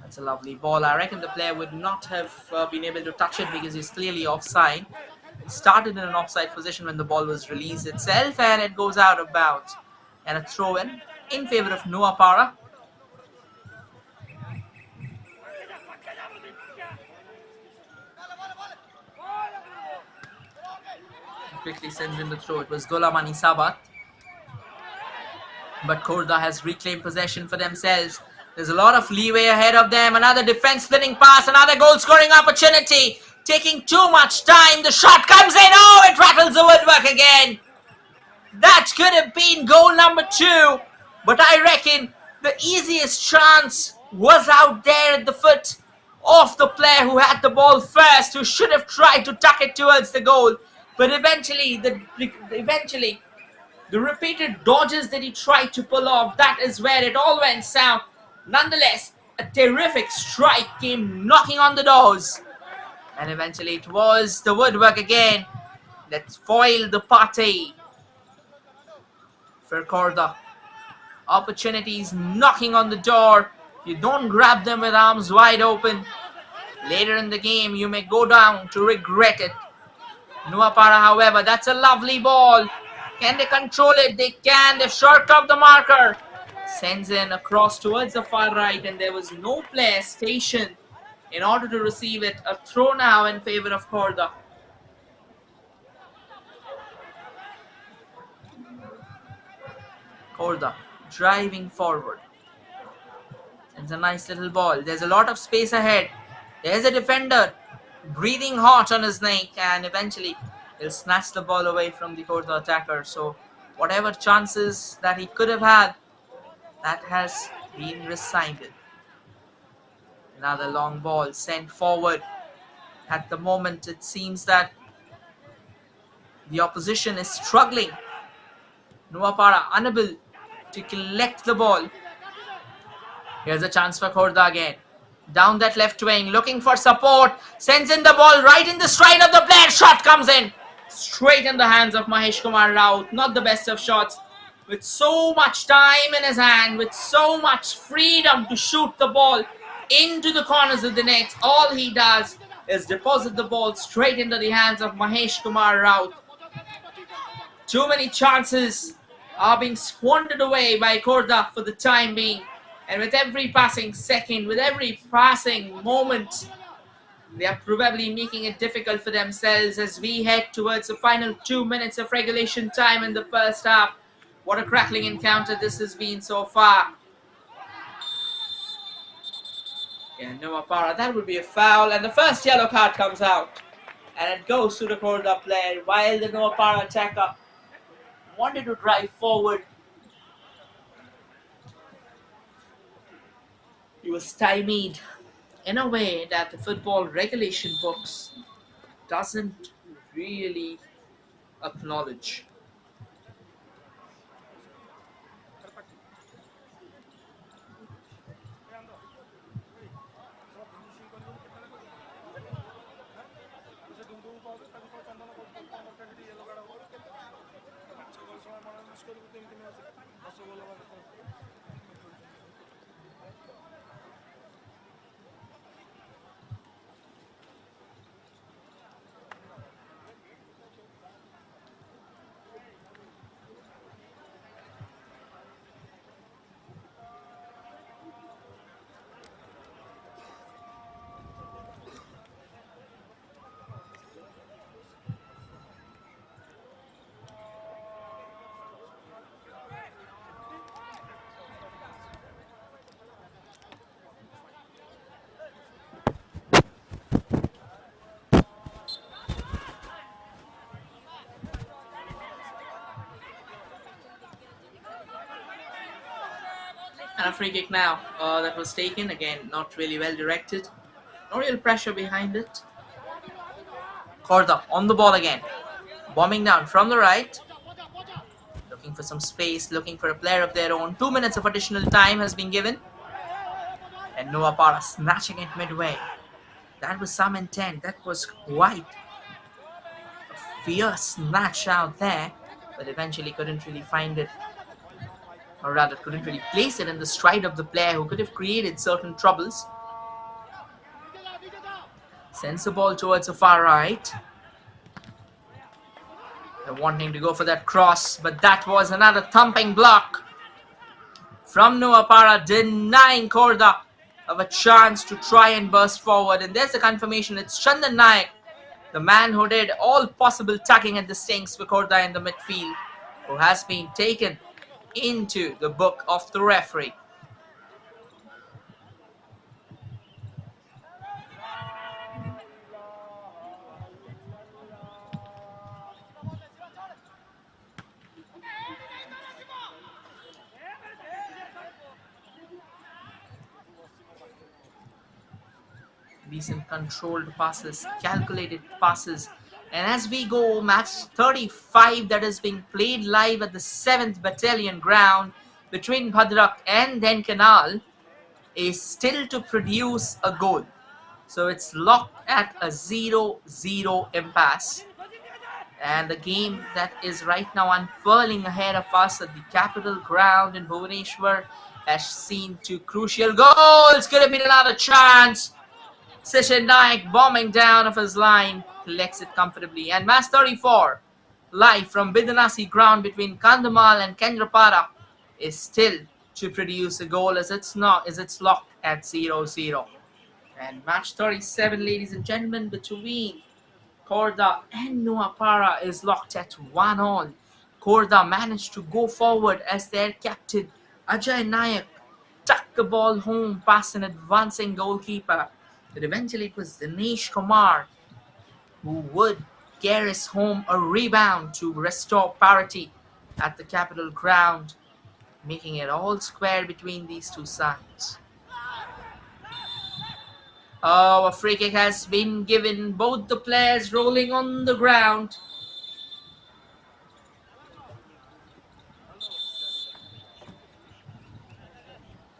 That's a lovely ball. I reckon the player would not have been able to touch it because he's clearly offside. It started in an offside position when the ball was released itself, and it goes out of bounds. And a throw in favour of Nuapada. Quickly sends in the throw. It was Dolamani Sabat. But Khurdha has reclaimed possession for themselves. There's a lot of leeway ahead of them. Another defense-splitting pass. Another goal-scoring opportunity. Taking too much time. The shot comes in. Oh, it rattles the woodwork again. That could have been goal number 2. But I reckon the easiest chance was out there at the foot of the player who had the ball first, who should have tried to tuck it towards the goal. But eventually the repeated dodges that he tried to pull off, that is where it all went south. Nonetheless, a terrific strike came knocking on the doors. And eventually it was the woodwork again that foiled the party for Khurdha. Opportunities knocking on the door. If you don't grab them with arms wide open, later in the game you may go down to regret it. Nuapada, however, that's a lovely ball. Can they control it? They can. They short up the marker. Sends in across towards the far right, and there was no player stationed in order to receive it. A throw now in favor of Khurdha. Khurdha driving forward. It's a nice little ball. There's a lot of space ahead. There's a defender breathing hot on his neck, and eventually he'll snatch the ball away from the Khurdha attacker. So whatever chances that he could have had, that has been rescinded. Another long ball sent forward. At the moment, it seems that the opposition is struggling. Nuapada unable to collect the ball. Here's a chance for Khurdha again. Down that left wing, looking for support. Sends in the ball right in the stride of the player. Shot comes in. Straight in the hands of Mahesh Kumar Raut. Not the best of shots. With so much time in his hand, with so much freedom to shoot the ball into the corners of the net, all he does is deposit the ball straight into the hands of Mahesh Kumar Raut. Too many chances are being squandered away by Khurdha for the time being. And with every passing second, with every passing moment, they are probably making it difficult for themselves as we head towards the final 2 minutes of regulation time in the first half. What a crackling encounter this has been so far. Yeah, Nuapada, that would be a foul, and the first yellow card comes out. And it goes to the Khurdha player, while the Nuapada attacker wanted to drive forward. He was stymied in a way that the football regulation books doesn't really acknowledge. And a free kick now that was taken. Again, not really well directed. No real pressure behind it. Khurdha on the ball again. Bombing down from the right. Looking for some space, looking for a player of their own. 2 minutes of additional time has been given. And Nuapada snatching it midway. That was some intent. That was quite a fierce snatch out there. But eventually couldn't really find it. Or rather, couldn't really place it in the stride of the player who could have created certain troubles. Sends the ball towards the far right. They're wanting to go for that cross, but that was another thumping block from Nuapada, denying Khurdha of a chance to try and burst forward. And there's the confirmation. It's Chandan Naik, the man who did all possible tugging at the strings for Khurdha in the midfield, who has been taken into the book of the referee. Decent controlled passes, calculated passes And as we go, match 35 that is being played live at the 7th Battalion ground between Bhadrak and Dhenkanal is still to produce a goal. So it's locked at a 0-0 impasse. And the game that is right now unfurling ahead of us at the capital ground in Bhubaneswar has seen two crucial goals. Could have been another chance. Sachin Naik bombing down of his line collects it comfortably. And match 34, live from Bidanasi ground between Kandhamal and Kendrapada, is still to produce a goal as it's locked at 0-0. And match 37, ladies and gentlemen, between Khurdha and Nuapada is locked at 1-all. Khurdha managed to go forward as their captain Ajay Nayak tucked the ball home past an advancing goalkeeper. But eventually it was Dinesh Kumar who would carries home a rebound to restore parity at the capital ground, making it all square between these two sides. Oh, a free kick has been given, both the players rolling on the ground.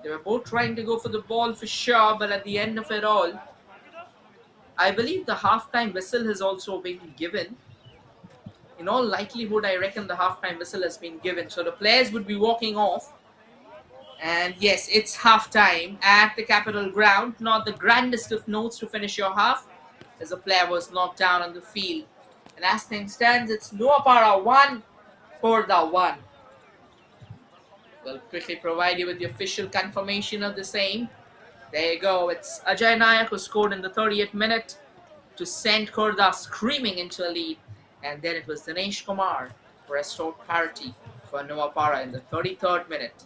They were both trying to go for the ball for sure, but at the end of it all, I believe the halftime whistle has also been given. In all likelihood, I reckon the halftime whistle has been given. So the players would be walking off. And yes, it's halftime at the Capital Ground. Not the grandest of notes to finish your half, as a player was knocked down on the field. And as things stands, it's Nuapada 1, Khurdha 1. We'll quickly provide you with the official confirmation of the same. There you go. It's Ajay Nayak who scored in the 30th minute to send Khurdha screaming into a lead. And then it was Dinesh Kumar who restored parity for Nuapada in the 33rd minute.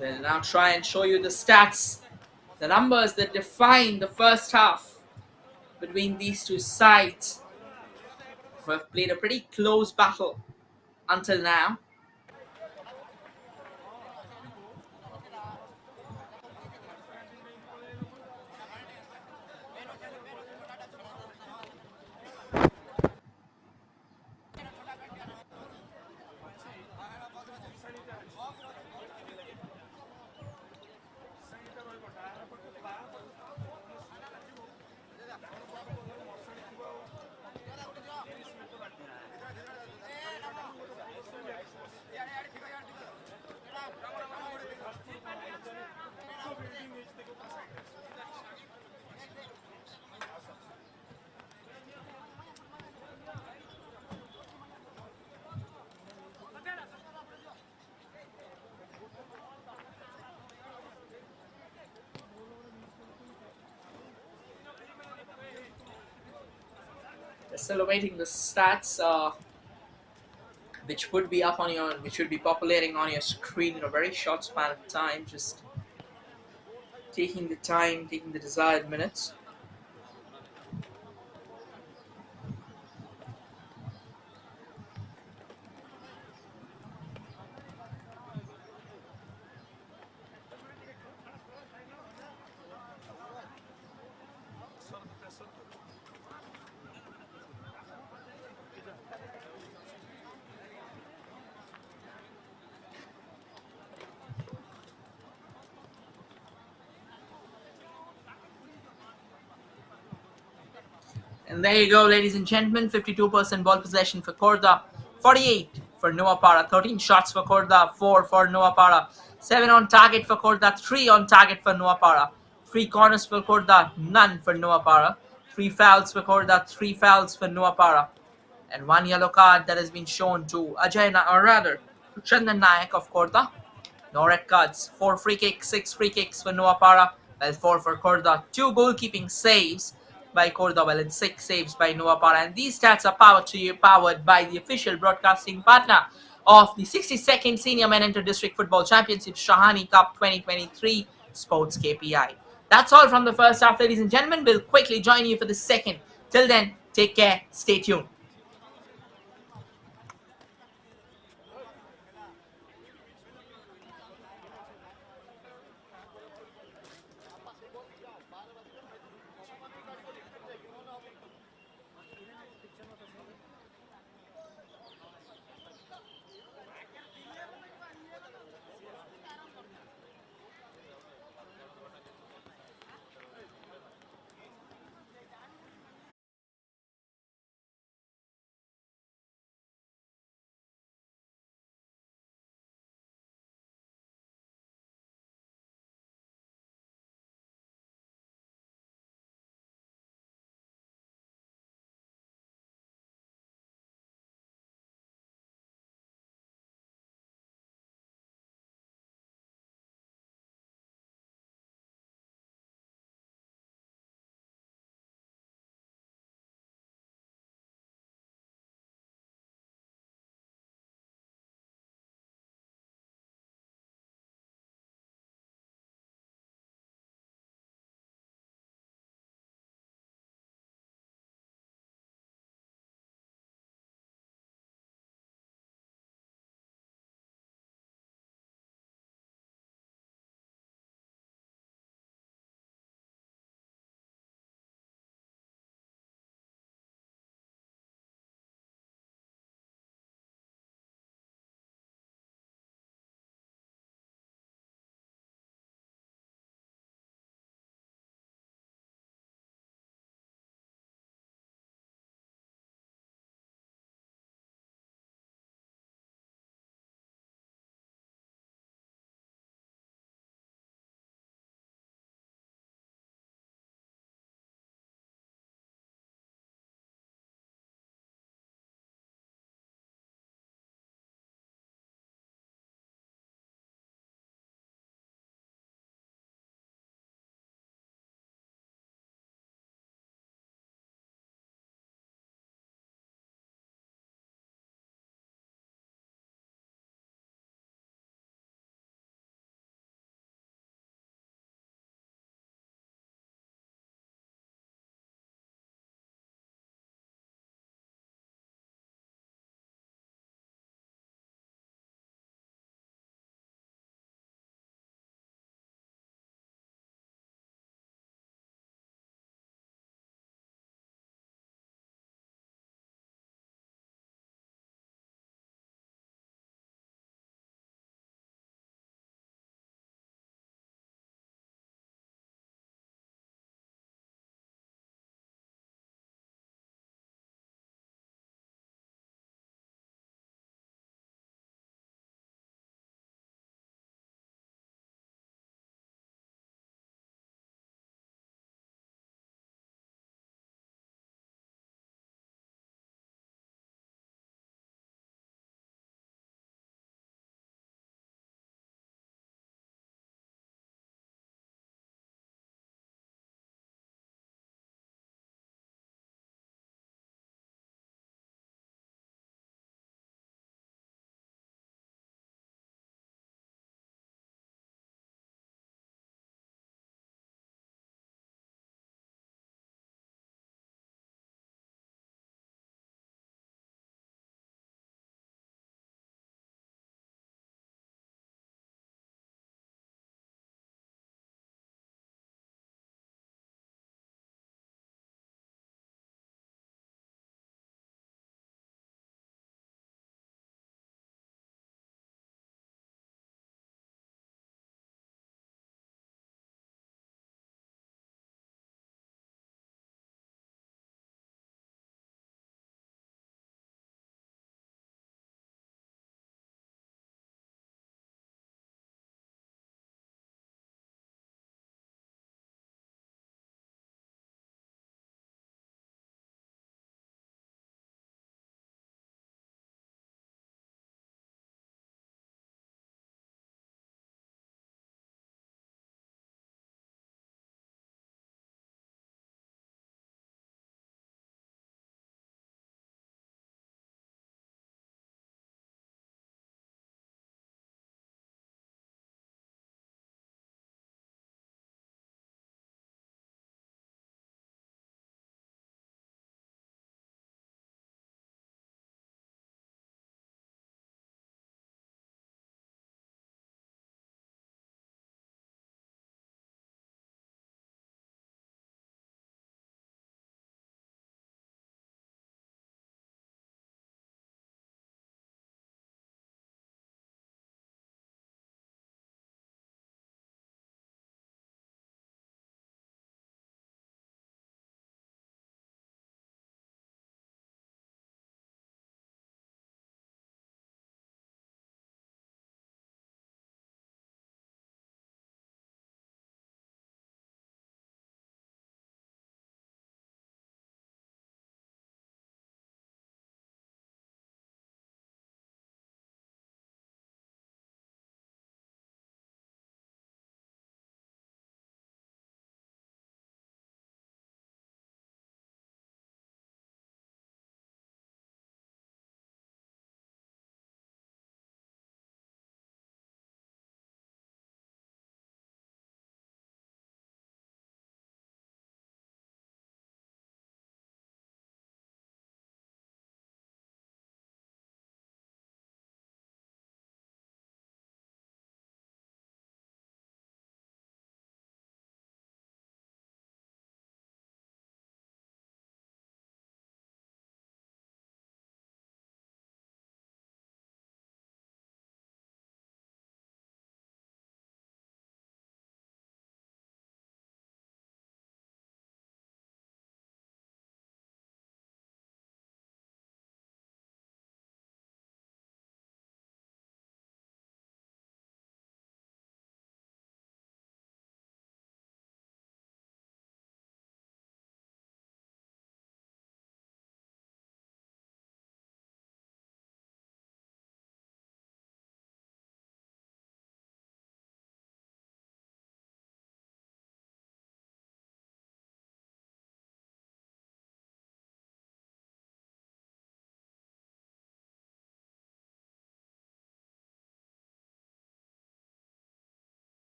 We'll now try and show you the stats, the numbers that define the first half between these two sides who have played a pretty close battle until now. We're still awaiting the stats, which would be which would be populating on your screen in a very short span of time. Just taking the time, taking the desired minutes. And there you go, ladies and gentlemen. 52% ball possession for Khurdha, 48 for Nuapada, 13 shots for Khurdha, 4 for Nuapada, 7 on target for Khurdha, 3 on target for Nuapada, 3 corners for Khurdha, none for Nuapada, 3 fouls for Khurdha, 3 fouls for Nuapada, and 1 yellow card that has been shown to or rather, to Chandan Nayak of Khurdha. No red cards. 4 free kicks, 6 free kicks for Nuapada, while 4 for Khurdha. 2 goalkeeping saves by Khurdha, while it's 6 saves by Nuapada. And these stats are powered by the official broadcasting partner of the 62nd Senior Men Inter-District Football Championship Sahani Cup 2023 Sports KPI. That's all from the first half, ladies and gentlemen. We'll quickly join you for the second. Till then, take care. Stay tuned.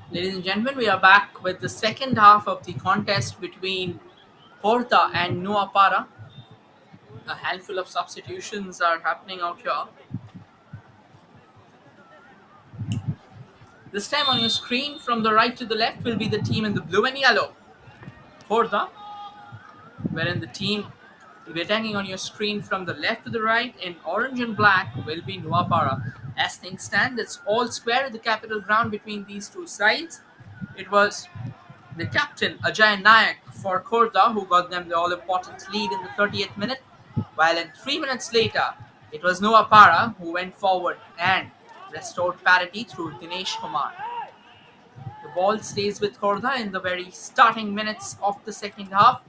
Ladies and gentlemen, we are back with the second half of the contest between Khurdha and Nuapada. A handful of substitutions are happening out here. This time on your screen, from the right to the left, will be the team in the blue and yellow, Khurdha, wherein the team will be attacking on your screen from the left to the right in orange and black will be Nuapada. As things stand, it's all square at the capital ground between these two sides. It was the captain Ajay Nayak for Khurdha who got them the all-important lead in the 30th minute, while in 3 minutes later, it was Nuapada who went forward and restored parity through Dinesh Kumar. The ball stays with Khurdha in the very starting minutes of the second half,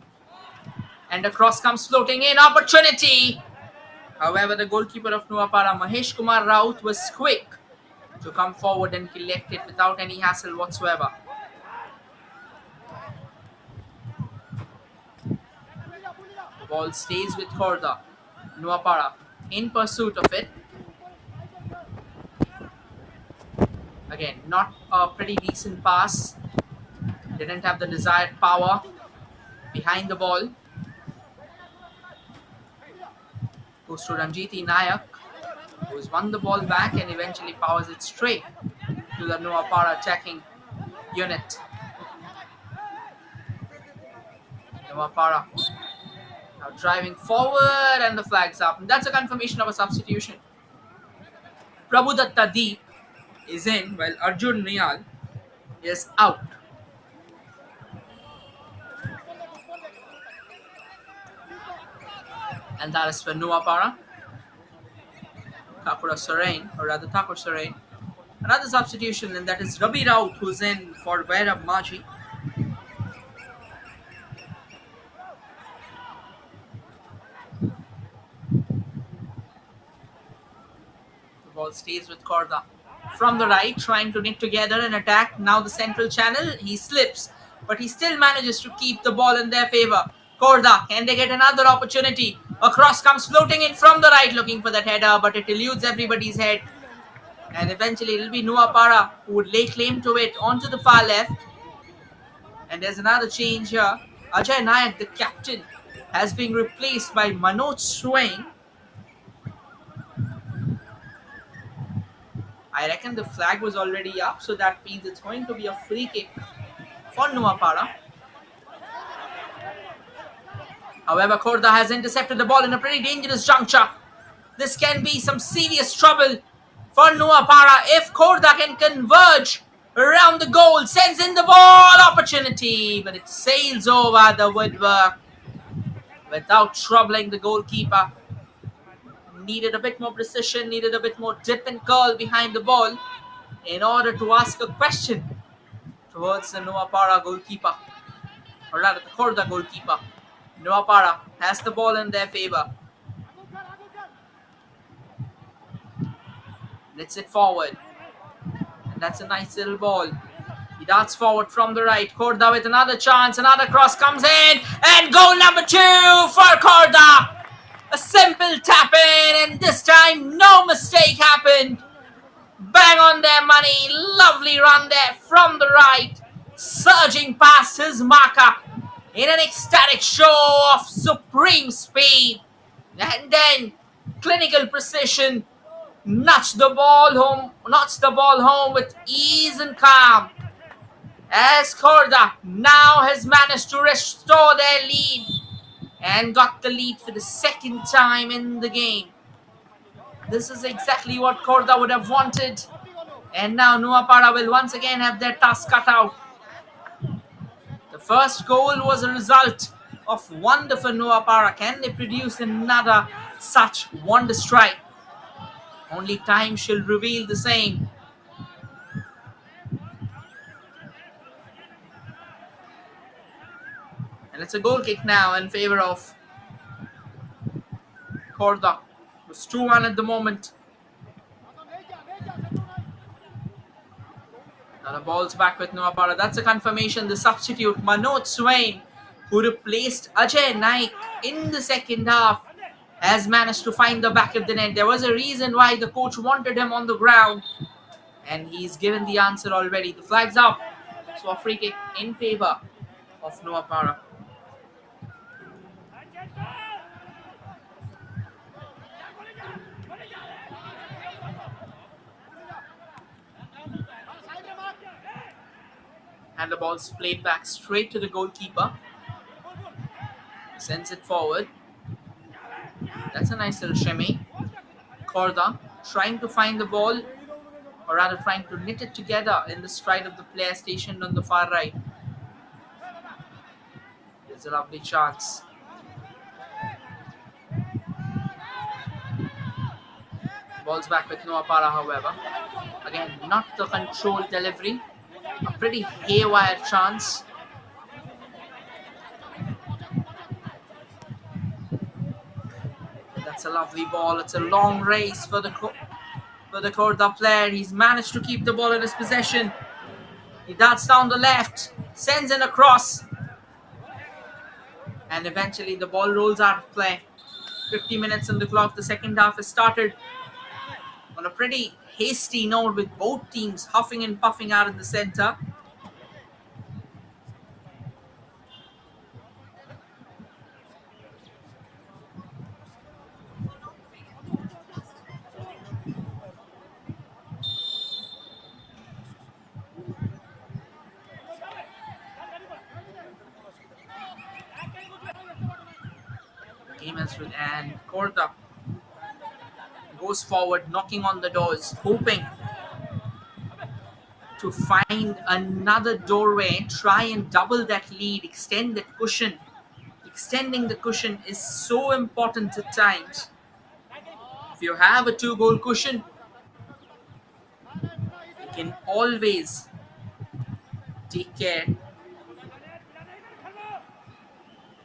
and a cross comes floating in. Opportunity! However, the goalkeeper of Nuapada, Mahesh Kumar Raut, was quick to come forward and collect it without any hassle whatsoever. The ball stays with Khurdha. Nuapada in pursuit of it. Again, not a pretty decent pass. Didn't have the desired power behind the ball. Goes to Ranjiti Nayak, who's won the ball back and eventually powers it straight to the Nuapada attacking unit. Nuapada now driving forward, and the flag's up. And that's a confirmation of a substitution. Prabhudatta Deep is in while Arjun Niyal is out. And that is for Nuapada. Thakur Sarain. Another substitution, and that is Rabi Raut, who's in for Vairab Maji. The ball stays with Khurdha. From the right, trying to knit together an attack. Now the central channel, he slips, but he still manages to keep the ball in their favor. Khurdha, can they get another opportunity? A cross comes floating in from the right, looking for that header, but it eludes everybody's head. And eventually it will be Nuapada who would lay claim to it onto the far left. And there's another change here. Ajay Nayak, the captain, has been replaced by Manoj Swain. I reckon the flag was already up, so that means it's going to be a free kick for Nuapada. However, Khurdha has intercepted the ball in a pretty dangerous juncture. This can be some serious trouble for Nuapada if Khurdha can converge around the goal. Sends in the ball, opportunity, but it sails over the woodwork without troubling the goalkeeper. Needed a bit more precision, needed a bit more dip and curl behind the ball in order to ask a question towards the Nuapada goalkeeper, or rather the Khurdha goalkeeper. Nuapada has the ball in their favor. Lets it forward. And that's a nice little ball. He darts forward from the right. Khurdha with another chance. Another cross comes in. And goal number 2 for Khurdha. A simple tap in. And this time, no mistake happened. Bang on their money. Lovely run there from the right. Surging past his marker in an ecstatic show of supreme speed. And then clinical precision. Notch the ball home with ease and calm. As Khurdha now has managed to restore their lead and got the lead for the second time in the game. This is exactly what Khurdha would have wanted. And now Nuapada will once again have their task cut out. The first goal was a result of wonder for Nuapada. Can they produce another such wonder strike? Only time shall reveal the same. And it's a goal kick now in favor of Khurdha. It's 2-1 at the moment. Now the ball's back with Nuapada. That's a confirmation. The substitute, Manoj Swain, who replaced Ajay Naik in the second half, has managed to find the back of the net. There was a reason why the coach wanted him on the ground. And he's given the answer already. The flag's up. So a free kick in favor of Nuapada. And the ball's played back straight to the goalkeeper. Sends it forward. That's a nice little shimmy. Khurdha trying to find the ball, or rather trying to knit it together in the stride of the player stationed on the far right. There's a lovely chance. Ball's back with Nuapada, however. Again, not the controlled delivery. A pretty haywire chance. That's a lovely ball. It's a long race for the Khurdha player. He's managed to keep the ball in his possession. He darts down the left, sends in a cross, and eventually the ball rolls out of play. 50 minutes on the clock. The second half has started on a pretty hasty note, with both teams huffing and puffing out in the center. And Khurdha goes forward, knocking on the doors, hoping to find another doorway, try and double that lead, extend that cushion. Extending the cushion is so important at times. If you have a 2-goal cushion, you can always take care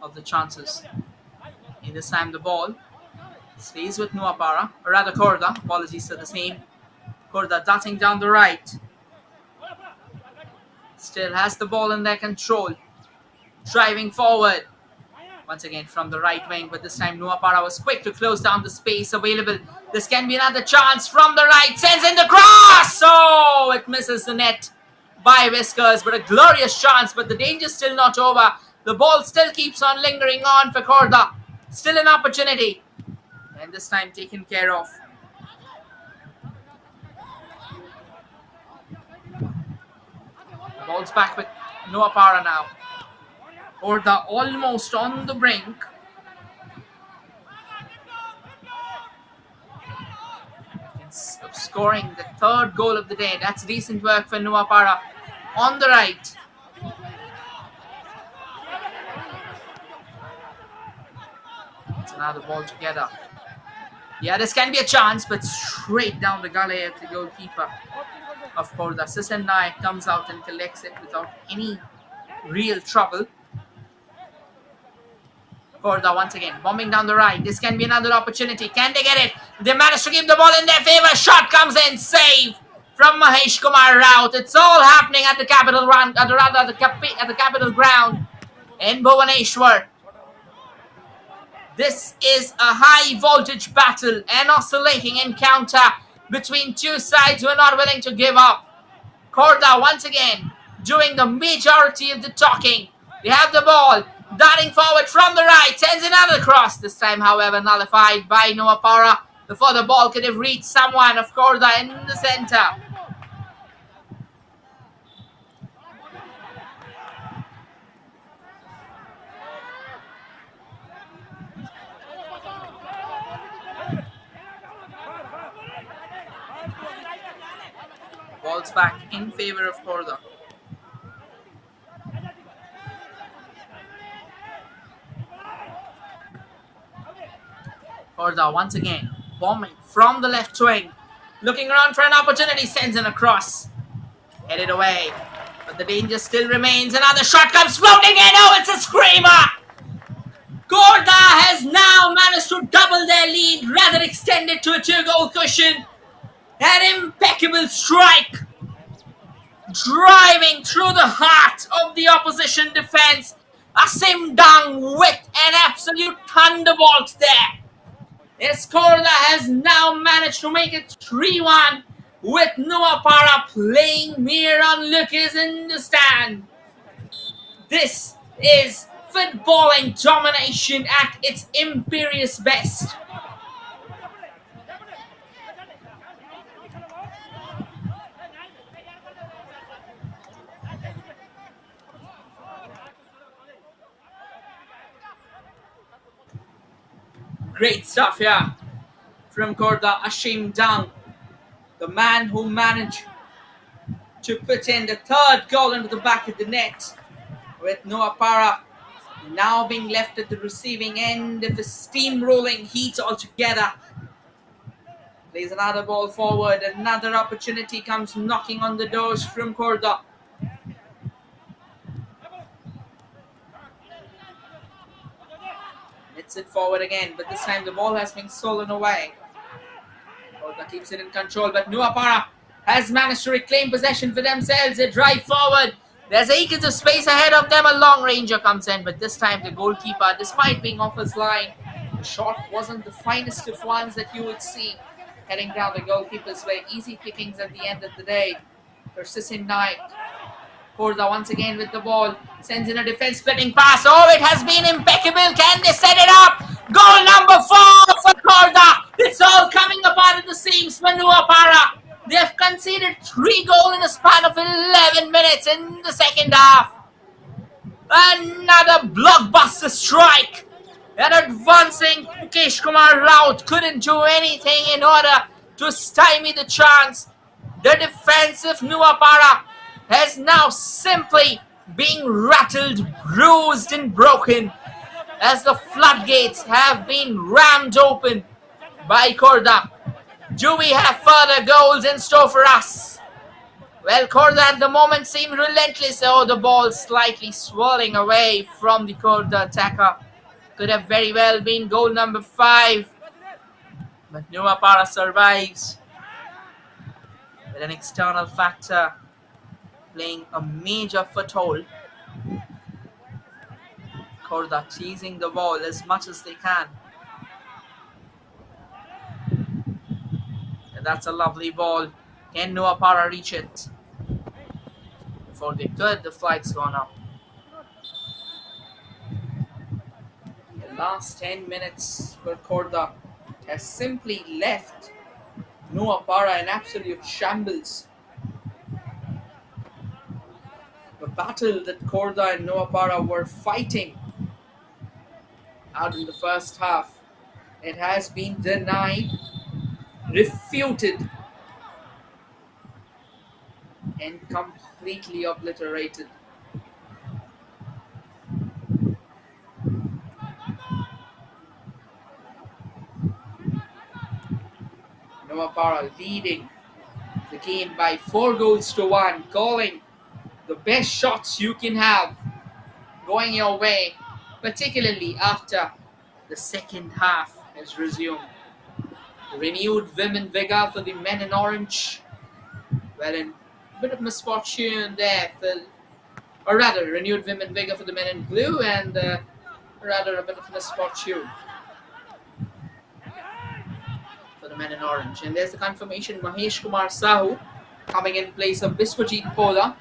of the chances. In this time, the ball stays with Nuapada, or rather Khurdha. Apologies for the same. Khurdha darting down the right. Still has the ball in their control. Driving forward. Once again from the right wing, but this time Nuapada was quick to close down the space available. This can be another chance from the right. Sends in the cross! Oh, it misses the net by whiskers, but a glorious chance. But the danger's still not over. The ball still keeps on lingering on for Khurdha. Still an opportunity. And this time taken care of. The ball's back with Nuapada now. Khurdha almost on the brink. Scoring the 3rd goal of the day. That's decent work for Nuapada on the right. It's another ball together. Yeah, this can be a chance, but straight down the gully at the goalkeeper of Khurdha. Sisan Naik comes out and collects it without any real trouble. Khurdha once again bombing down the right. This can be another opportunity. Can they get it? They managed to keep the ball in their favor. Shot comes in. Save from Mahesh Kumar Raut. It's all happening at the capital ground, at the capital ground in Bhubaneswar. This is a high voltage battle, an oscillating encounter between two sides who are not willing to give up. Khurdha once again doing the majority of the talking. They have the ball, darting forward from the right, sends another cross. This time, however, nullified by Nuapada before the ball could have reached someone of Khurdha in the center. Ball's back in favor of Khurdha. Khurdha once again bombing from the left wing, looking around for an opportunity, sends in a cross, headed away, but the danger still remains. Another shot comes floating in. Oh, it's a screamer! Khurdha has now managed to double their lead, rather extend it to a 2-goal cushion. An impeccable strike, driving through the heart of the opposition defense. Asim Dang with an absolute thunderbolt there. Khurdha has now managed to make it 3-1 with Nuapada playing mere onlookers in the stand. This is footballing domination at its imperious best. Great stuff here from Khurdha. Asim Dang, the man who managed to put in the third goal into the back of the net, with Nuapada now being left at the receiving end of a steamrolling heat altogether. Plays another ball forward. Another opportunity comes knocking on the doors from Khurdha. Hits it forward again, but this time the ball has been stolen away. Khurdha keeps it in control, but Nuapada has managed to reclaim possession for themselves. They drive forward. There's acres of space ahead of them. A long ranger comes in, but this time the goalkeeper, despite being off his line, the shot wasn't the finest of ones that you would see heading down the goalkeeper's way. Easy pickings at the end of the day for Sisim Naik. Khurdha once again with the ball, sends in a defense-splitting pass. Oh, it has been impeccable. Can they set it up? Goal number 4 for Khurdha. It's all coming apart at the seams for Nuapada. They have conceded 3 goals in a span of 11 minutes in the second half. Another blockbuster strike. And advancing Mukesh Kumar Raut couldn't do anything in order to stymie the chance. The defense of Nuapada has now simply been rattled, bruised and broken as the floodgates have been rammed open by Khurdha. Do we have further goals in store for us? Well, Khurdha at the moment seem relentless. Oh, the ball slightly swirling away from the Khurdha attacker. Could have very well been goal number 5. But Nuapada survives with an external factor playing a major foothold. Khurdha teasing the ball as much as they can. And that's a lovely ball. Can Nuapada reach it? Before they could, the flag's gone up. The last 10 minutes for Khurdha has simply left Nuapada in absolute shambles. The battle that Khurdha and Nuapada were fighting out in the first half, it has been denied, refuted, and completely obliterated. Nuapada leading the game by 4 goals to 1, calling the best shots you can have going your way particularly after the second half has resumed. Renewed vim and vigor for the men in orange. Well, in a bit of misfortune there, or rather, renewed vim and vigor for the men in blue, and rather a bit of misfortune for the men in orange. And there's the confirmation: Mahesh Kumar Sahu coming in place of Biswajit Pola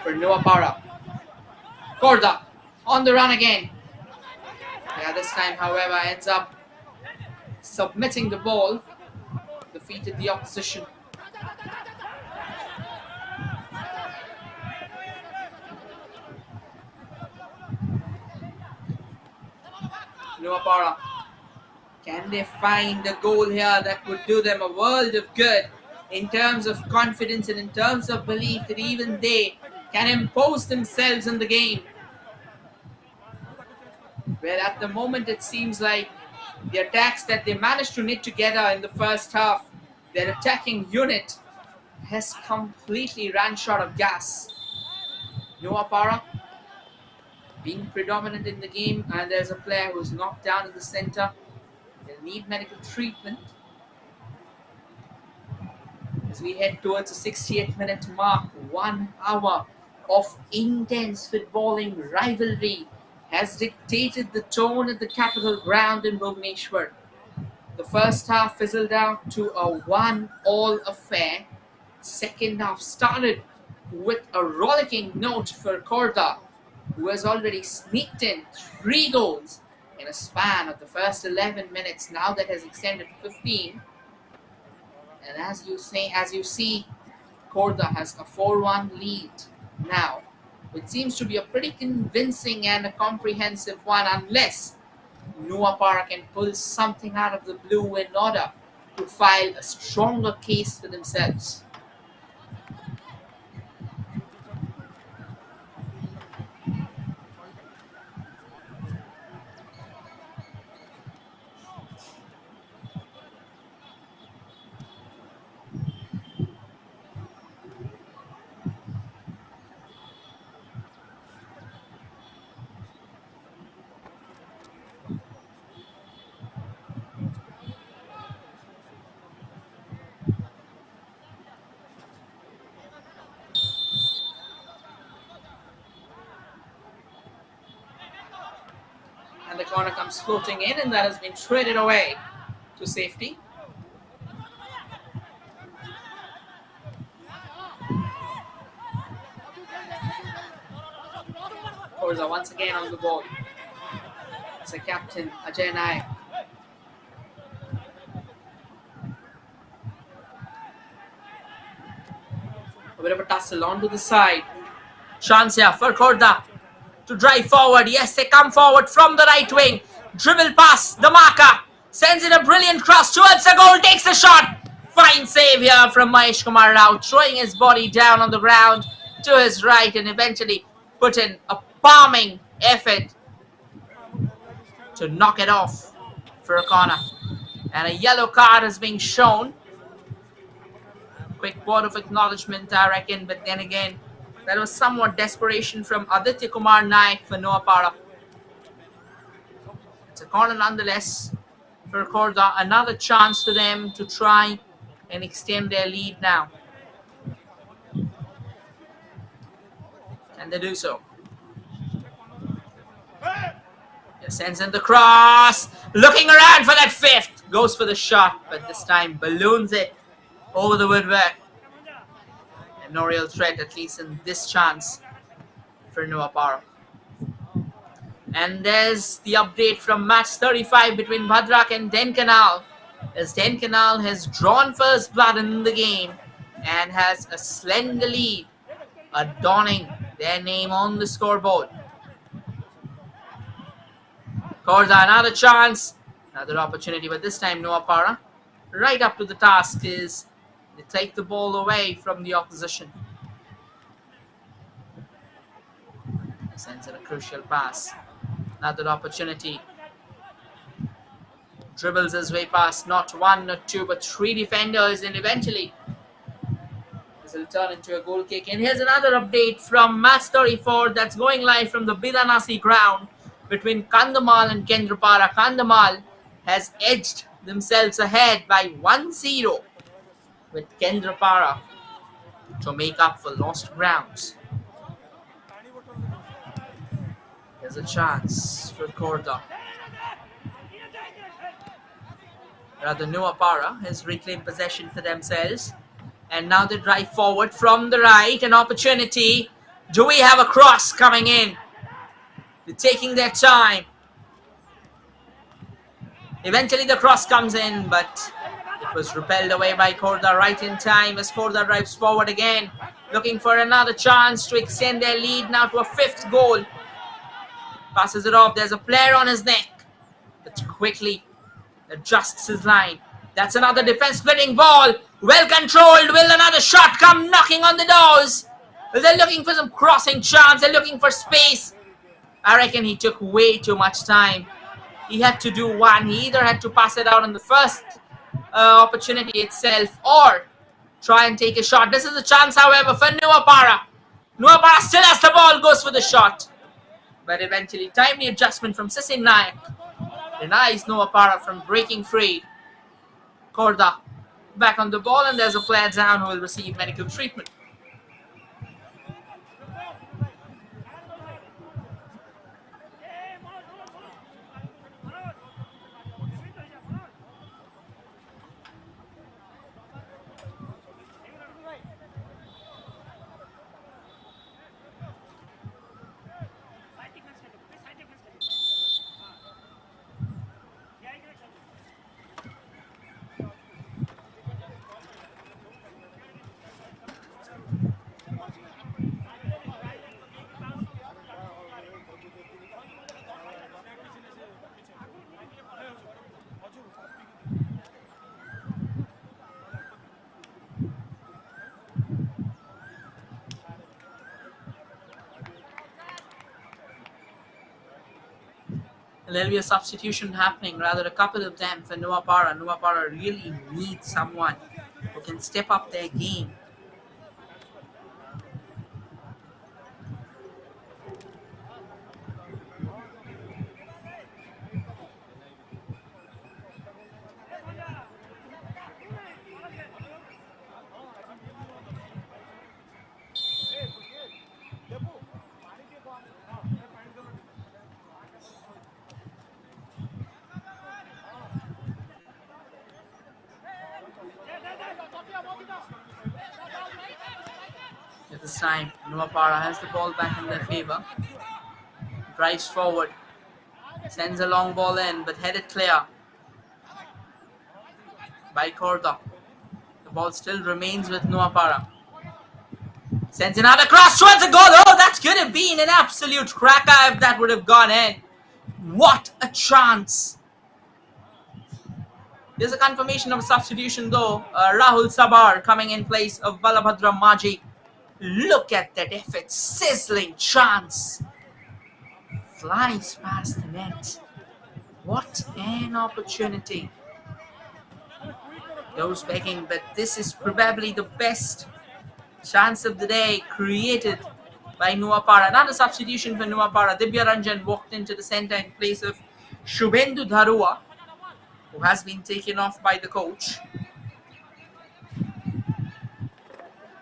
for Nuapada. Khurdha on the run again. Yeah, this time, however, ends up submitting the ball, defeated the opposition. Nuapada, can they find a goal here that would do them a world of good in terms of confidence and in terms of belief that even they can impose themselves in the game? Well, at the moment it seems like the attacks that they managed to knit together in the first half, their attacking unit has completely ran short of gas. Nuapada being predominant in the game, and there's a player who's knocked down in the center. They'll need medical treatment as we head towards the 68th minute mark. 1 hour of intense footballing rivalry has dictated the tone at the Capital Ground in Bhubaneswar. The first half fizzled out to a 1-all affair. Second half started with a rollicking note for Khurdha, who has already sneaked in 3 goals in a span of the first 11 minutes. Now that has extended to 15. And as you see, Khurdha has a 4-1 lead now, which seems to be a pretty convincing and a comprehensive one, unless Nuapada can pull something out of the blue in order to file a stronger case for themselves. And the corner comes floating in, and that has been traded away to safety. Khurdha once again on the ball. It's a captain, Ajay Nayak. A bit of a tussle onto the side. Chance here for Khurdha to drive forward. Yes, they come forward from the right wing. Dribble pass, the marker sends in a brilliant cross towards the goal, takes the shot. Fine save here from Mahesh Kumar Rao, throwing his body down on the ground to his right and eventually put in a palming effort to knock it off for a corner. And a yellow card is being shown. Quick word of acknowledgement, I reckon, but then again, that was somewhat desperation from Aditya Kumar Naik for Nuapada. It's a corner nonetheless for Khurdha. Another chance for them to try and extend their lead now. Can they do so? He sends in the cross. Looking around for that fifth. Goes for the shot, but this time balloons it over the woodwork. And no real threat, at least in this chance, for Nuapada. And there's the update from match 35 between Bhadrak and Denkanal, as Denkanal has drawn first blood in the game and has a slender lead, adorning their name on the scoreboard. Khurdha, another chance, another opportunity, but this time Nuapada right up to the task is they take the ball away from the opposition. Sends in a crucial pass. Another opportunity. Dribbles his way past not one, not two, but three defenders, and eventually this will turn into a goal kick. And here's another update from match 34 that's going live from the Bidanasi ground between Kandhamal and Kendrapara. Kandhamal has edged themselves ahead by 1-0 with Kendrapara to make up for lost grounds. There's a chance for Khurdha. Rather, Nuapada has reclaimed possession for themselves. And now they drive forward from the right. An opportunity. Do we have a cross coming in? They're taking their time. Eventually the cross comes in, but it was repelled away by Khurdha right in time as Khurdha drives forward again, looking for another chance to extend their lead now to a 5th goal. Passes it off. There's a player on his neck, but quickly adjusts his line. That's another defense-splitting ball. Well controlled. Will another shot come knocking on the doors? Well, they're looking for some crossing chance. They're looking for space. I reckon he took way too much time. He had to do one. He either had to pass it out on the first opportunity itself or try and take a shot. This is a chance, however, for Nuapada. Nuapada still has the ball, goes for the shot. But eventually, timely adjustment from Sisin Nayak denies Nuapada from breaking free. Khurdha back on the ball, and there's a player down who will receive medical treatment. There'll be a substitution happening, rather a couple of them for Nuapada. Nuapada really needs someone who can step up their game. At this time, Nuapada has the ball back in their favor. Drives forward. Sends a long ball in, but headed clear by Khurdha. The ball still remains with Nuapada. Sends another cross towards the goal. Oh, that could have been an absolute cracker if that would have gone in. What a chance. There's a confirmation of a substitution though. Rahul Sabar coming in place of Balabhadra Maji. Look at that effort. Sizzling chance. Flies past the net. What an opportunity. Goes begging, but this is probably the best chance of the day created by Nuapada. Another substitution for Nuapada. Divya Ranjan walked into the centre in place of Shubhendu Dharua, who has been taken off by the coach.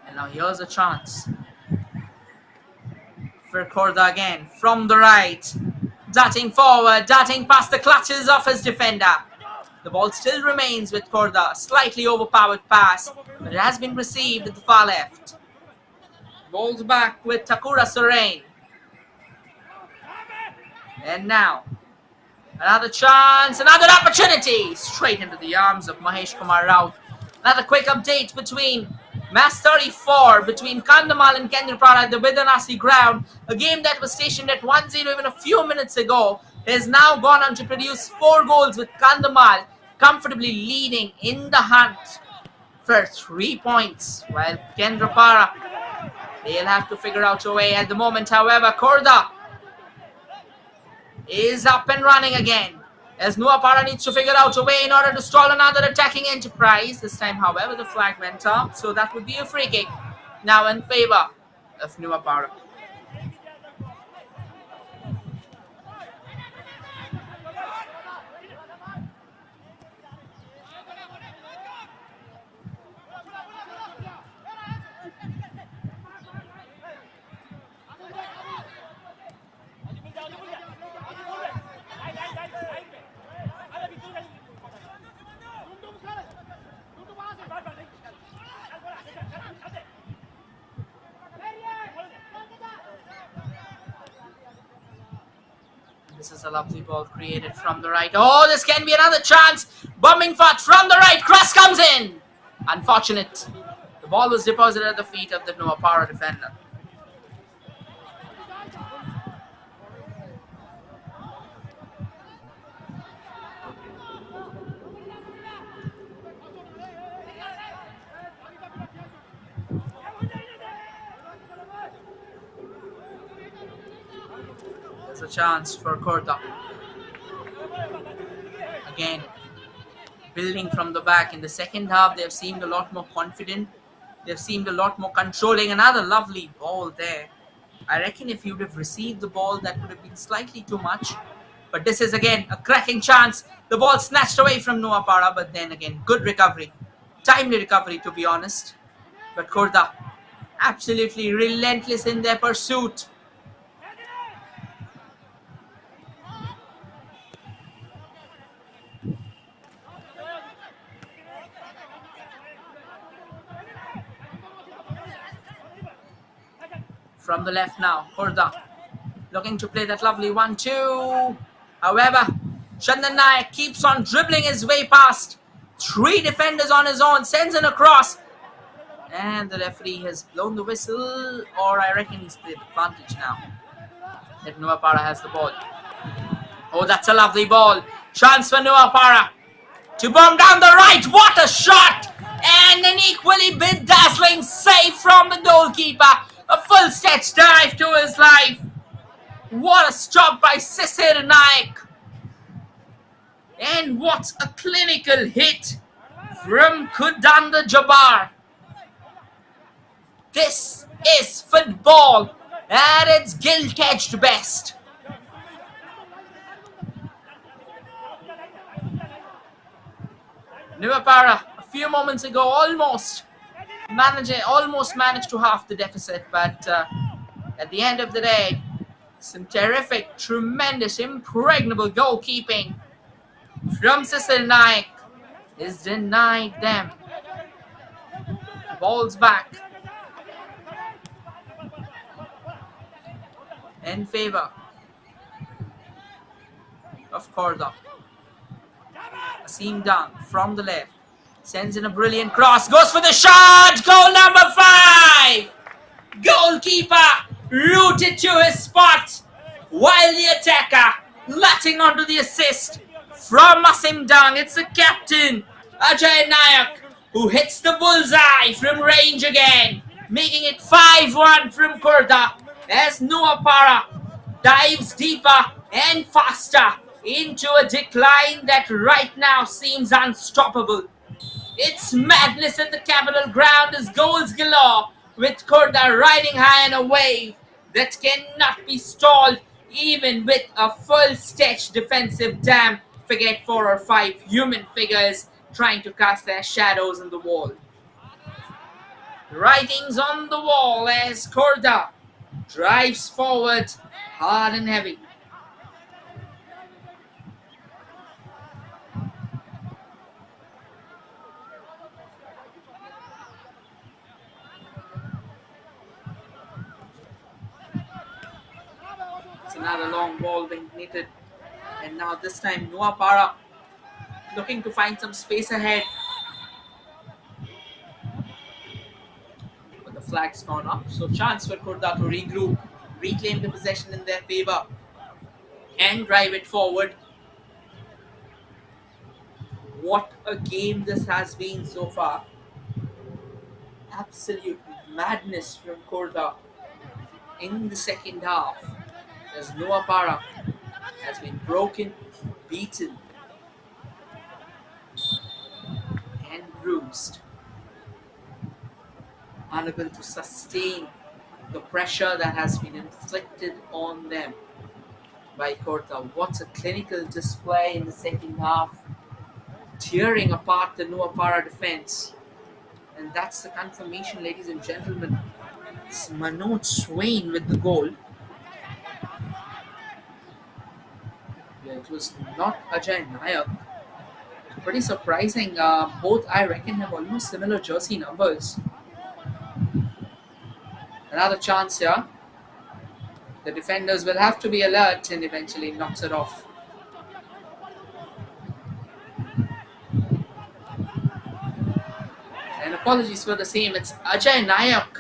And now here's a chance for Khurdha again from the right. Darting forward, darting past the clutches of his defender. The ball still remains with Khurdha. Slightly overpowered pass, but it has been received at the far left. Ball's back with Takura Sorain. And now, another chance, another opportunity. Straight into the arms of Mahesh Kumar Raut. Another quick update between Match 34 between Kandhamal and Kendrapara at the Vidanasi ground. A game that was stationed at 1-0 even a few minutes ago has now gone on to produce 4 goals, with Kandhamal comfortably leading in the hunt for 3 points, while Kendrapara, they'll have to figure out a way at the moment. However, Khurdha is up and running again, as Nuapada needs to figure out a way in order to stall another attacking enterprise. This time, however, the flag went up, so that would be a free kick now in favor of Nuapada. This is a lovely ball created from the right. Oh, this can be another chance. Bummingford from the right. Cross comes in. Unfortunate. The ball was deposited at the feet of the Nuapada defender. There's a chance for Khurdha. Again, building from the back. In the second half, they've seemed a lot more confident. They've seemed a lot more controlling. Another lovely ball there. I reckon if you'd have received the ball, that would have been slightly too much. But this is again a cracking chance. The ball snatched away from Nuapada, but then again, good recovery. Timely recovery, to be honest. But Khurdha, absolutely relentless in their pursuit. From the left now, Khurdha looking to play that lovely 1-2. However, Chandan Nayak keeps on dribbling his way past. 3 defenders on his own, sends in a cross. And the referee has blown the whistle, or I reckon he's played advantage now. That Nuapada has the ball. Oh, that's a lovely ball. Chance for Nuapada to bomb down the right. What a shot! And an equally bedazzling save from the goalkeeper. A full stretch dive to his life. What a stop by Sisir Naik. And what a clinical hit from Khurdha Jabbar. This is football at its gilt-edged best. Nuapada, a few moments ago, almost managed to half the deficit, but at the end of the day, some terrific, tremendous, impregnable goalkeeping from Sisir Naik is denied them. Ball's back in favor of Khurdha. Asim Dang from the left sends in a brilliant cross, goes for the shot. Goal number 5. Goalkeeper rooted to his spot, while the attacker latching onto the assist from Asim Dang. It's the captain Ajay Nayak who hits the bullseye from range again, making it 5-1 from Khurdha as Nuapada dives deeper and faster into a decline that right now seems unstoppable. It's madness at the capital ground as goals galore, with Khurdha riding high on a wave that cannot be stalled even with a full-stretch defensive dam. Forget 4 or 5 human figures trying to cast their shadows on the wall. Writings on the wall as Khurdha drives forward hard and heavy. It's another long ball being knitted, and now this time Nuapada looking to find some space ahead. But the flag's gone up, so chance for Khurdha to regroup, reclaim the possession in their favor, and drive it forward. What a game this has been so far. Absolute madness from Khurdha in the second half, as Nuapada has been broken, beaten, and bruised, unable to sustain the pressure that has been inflicted on them by Khurdha. What a clinical display in the second half, tearing apart the Nuapada defense. And that's the confirmation, ladies and gentlemen. It's Manoj Swain with the goal. Yeah, it was not Ajay Nayak. Pretty surprising. Both, I reckon, have almost similar jersey numbers. Another chance here. The defenders will have to be alert and eventually knocks it off. And apologies for the same. It's Ajay Nayak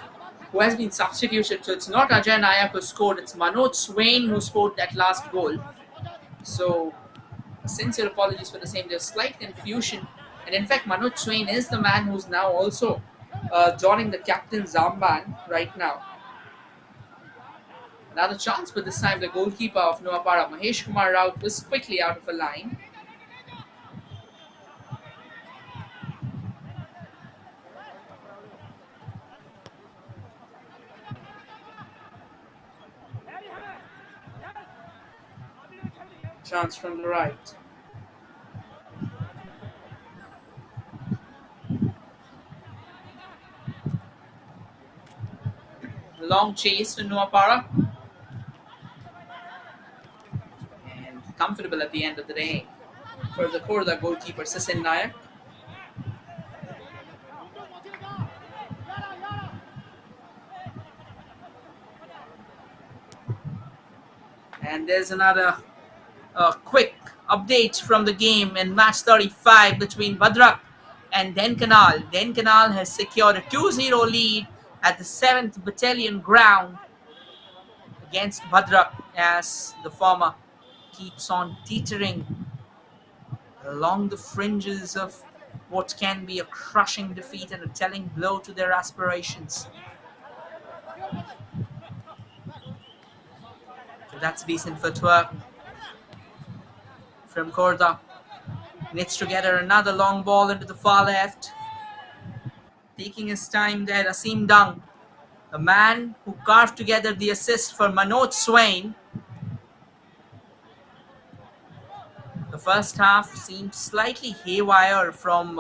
who has been substituted. So it's not Ajay Nayak who scored. It's Manoj Swain who scored that last goal. So sincere apologies for the same. There's slight confusion. And in fact, Manoj Swain is the man who's now also donning the captain's armband right now. Another chance, but this time the goalkeeper of Nuapada, Mahesh Kumar Raut, was quickly out of a line. Chance from the right. Long chase to Nuapada. And comfortable at the end of the day for the Khurdha goalkeeper, Sasin Nayak. And there's another quick update from the game in match 35 between Bhadrak and Denkanal. Denkanal has secured a 2-0 lead at the 7th Battalion ground against Bhadrak as the former keeps on teetering along the fringes of what can be a crushing defeat and a telling blow to their aspirations. So that's decent footwork from Khurdha. Knits together another long ball into the far left. Taking his time there, Asim Dung, the man who carved together the assist for Manoj Swain. The first half seemed slightly haywire from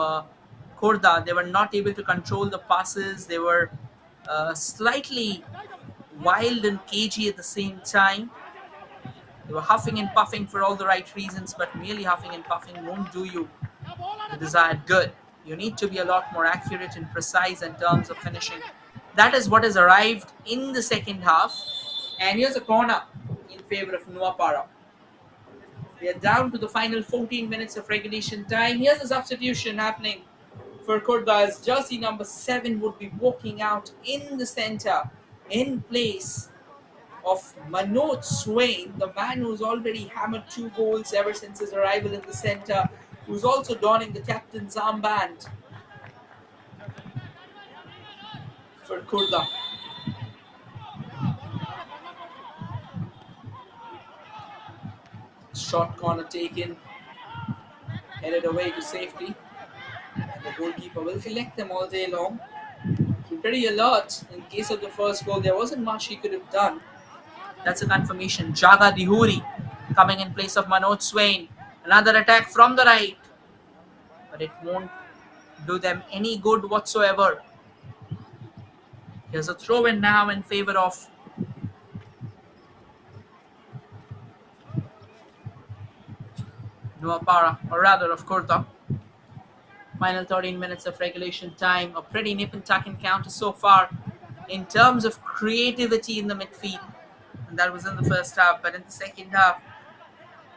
Khurdha. They were not able to control the passes. They were slightly wild and cagey at the same time. They were huffing and puffing for all the right reasons, but merely huffing and puffing won't do you the desired good. You need to be a lot more accurate and precise in terms of finishing. That is what has arrived in the second half. And here's a corner in favor of Nuapada. We are down to the final 14 minutes of regulation time. Here's a substitution happening for Khurdha as jersey number 7 would be walking out in the center in place of Manoj Swain, the man who's already hammered 2 goals ever since his arrival in the center, who's also donning the captain's armband for Khurdha. Short corner taken, headed away to safety. And the goalkeeper will collect them all day long. Pretty alert in case of the first goal. There wasn't much he could have done. That's a confirmation. Jaga Dihuri coming in place of Manoj Swain. Another attack from the right. But it won't do them any good whatsoever. Here's a throw in now in favor of Nuapada, or rather of Khurdha. Final 13 minutes of regulation time. A pretty nip and tuck encounter so far in terms of creativity in the midfield. And that was in the first half. But in the second half,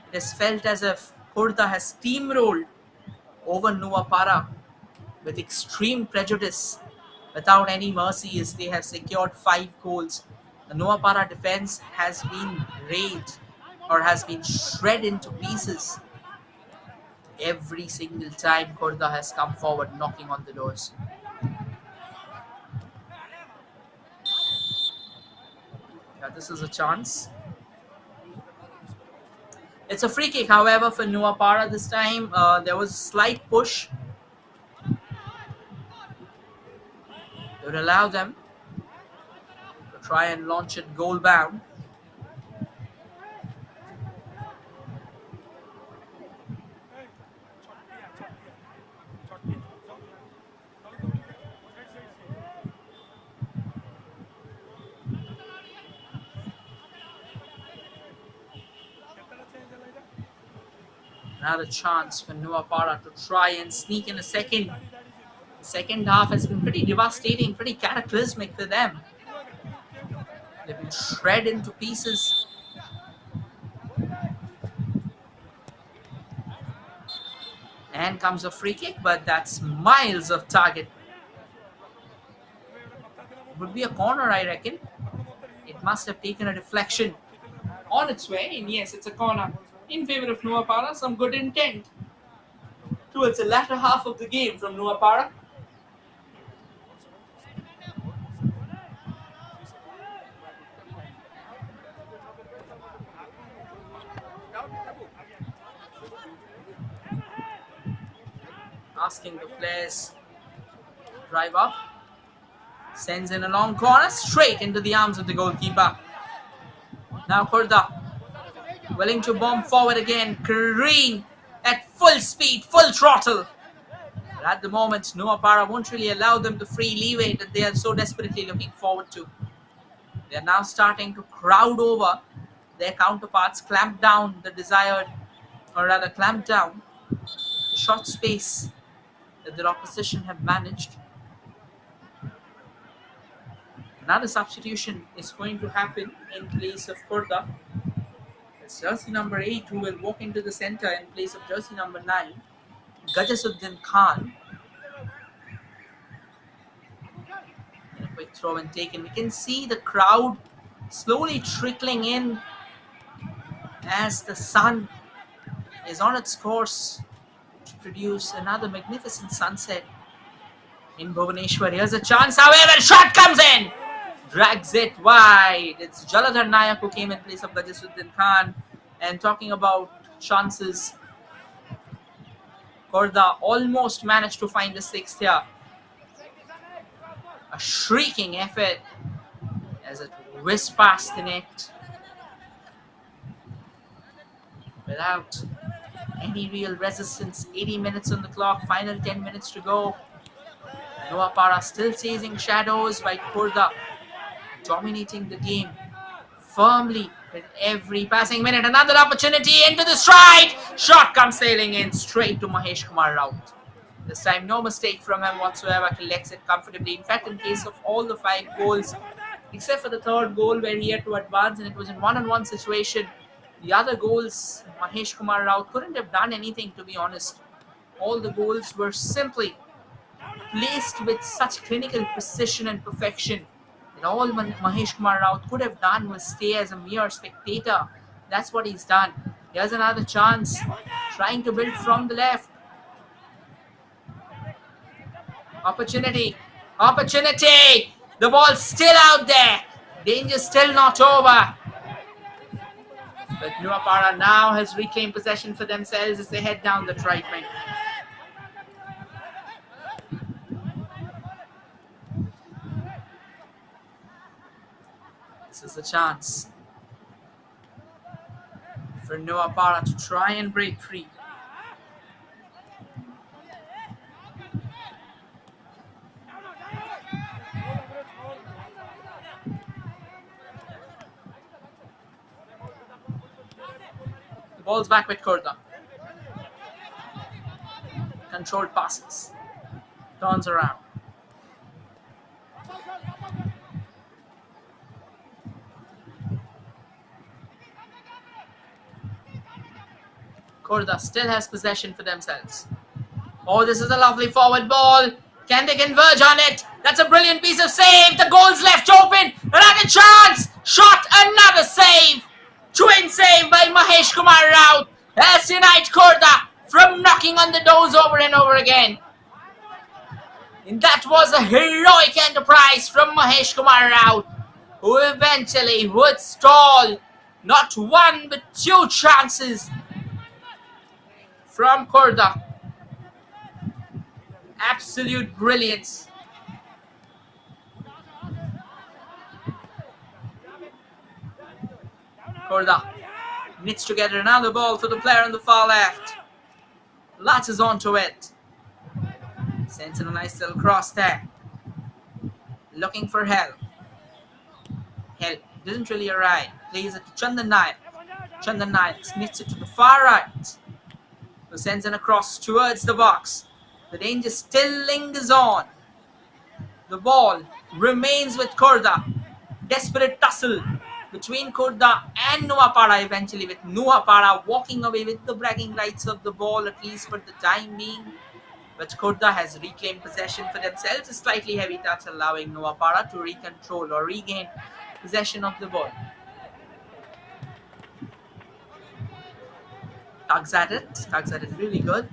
it has felt as if Khurdha has steamrolled over Nuapada with extreme prejudice, without any mercy, as they have secured 5 goals. The Nuapada defense has been raided or has been shredded into pieces every single time Khurdha has come forward knocking on the doors. Yeah, this is a chance. It's a free kick, however, for Nuapada this time. There was a slight push. It would allow them to try and launch it goal bound. Another chance for Nuapada to try and sneak in a second. The second half has been pretty devastating, pretty cataclysmic for them. They've been shred into pieces. And comes a free kick, but that's miles of target. Would be a corner, I reckon. It must have taken a deflection on its way, and yes, it's a corner in favor of Nuapada. Some good intent towards the latter half of the game from Nuapada. Asking the players to drive up. Sends in a long corner straight into the arms of the goalkeeper. Now Khurdha willing to bomb forward again. Careen at full speed, full throttle. But at the moment, Nuapada won't really allow them the free leeway that they are so desperately looking forward to. They are now starting to crowd over their counterparts, clamp down the desired, or rather clamp down the short space that their opposition have managed. Another substitution is going to happen in place of Khurdha. It's jersey number 8 who will walk into the centre in place of jersey number 9, Gajasuddin Khan. And a quick throw and taken. We can see the crowd slowly trickling in as the sun is on its course to produce another magnificent sunset in Bhubaneswar. Here's a chance, however, shot comes in! Drags it wide. It's Jaladhar Nayak who came in place of Gajasuddin Khan. And talking about chances, Khurdha almost managed to find the 6th here. A shrieking effort as it whizzed past the net without any real resistance. 80 minutes on the clock, final 10 minutes to go. Nuapada still chasing shadows while Khurdha dominating the game firmly with every passing minute. Another opportunity into the stride. Shot comes sailing in straight to Mahesh Kumar Raut. This time no mistake from him whatsoever. Collects it comfortably. In fact, in case of all the 5 goals, except for the 3rd goal where he had to advance and it was in one-on-one situation, the other goals, Mahesh Kumar Raut couldn't have done anything, to be honest. All the goals were simply placed with such clinical precision and perfection. And all Mahesh Kumar Raut could have done was stay as a mere spectator. That's what he's done. Here's another chance. Trying to build from the left. Opportunity. Opportunity! The ball's still out there. Danger still not over. But Nuapada now has reclaimed possession for themselves as they head down the right wing. This is a chance for Nuapada to try and break free. The ball's back with Khurdha. Controlled passes. Turns around. Khurdha still has possession for themselves. Oh, this is a lovely forward ball. Can they converge on it? That's a brilliant piece of save. The goal's left open. Another chance. Shot. Another save. Twin save by Mahesh Kumar Raut has denied Khurdha from knocking on the doors over and over again. And that was a heroic enterprise from Mahesh Kumar Raut, who eventually would stall not one but 2 chances from Khurdha. Absolute brilliance. Khurdha knits together another ball for the player on the far left. Latches onto it. Sends in a nice little cross there. Looking for help. Help doesn't really arrive. Plays it to Chandan Nayak. Chandan Nayak knits it to the far right. Who sends in a cross towards the box. The danger still lingers on. The ball remains with Khurdha. Desperate tussle between Khurdha and Nuapada eventually, with Nuapada walking away with the bragging rights of the ball, at least for the time being. But Khurdha has reclaimed possession for themselves. A slightly heavy touch allowing Nuapada to recontrol or regain possession of the ball. Tugs at it really good.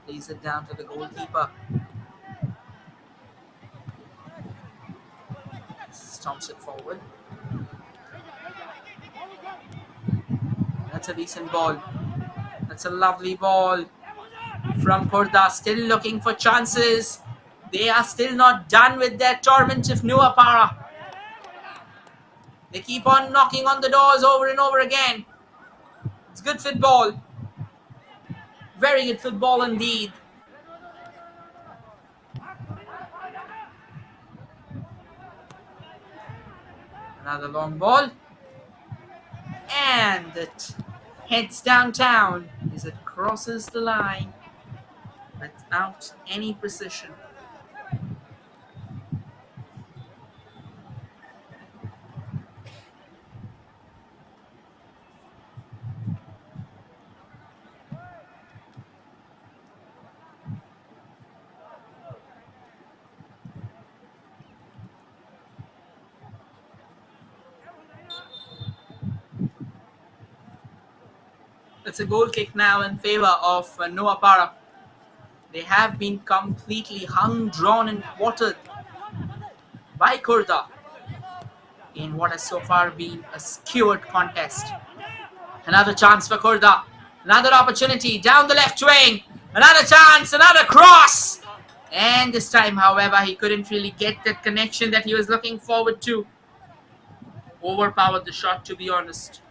Plays it down to the goalkeeper. Stomps it forward. That's a decent ball. That's a lovely ball from Khurdha. Still looking for chances. They are still not done with their torment of Nuapada. They keep on knocking on the doors over and over again. It's good football. Very good football indeed. Another long ball. And it heads downtown as it crosses the line without any precision. It's a goal kick now in favor of Nuapada. They have been completely hung, drawn and quartered by Khurdha in what has so far been a skewered contest. Another chance for Khurdha. Another opportunity down the left wing. Another chance, another cross. And this time, however, he couldn't really get that connection that he was looking forward to. Overpowered the shot, to be honest.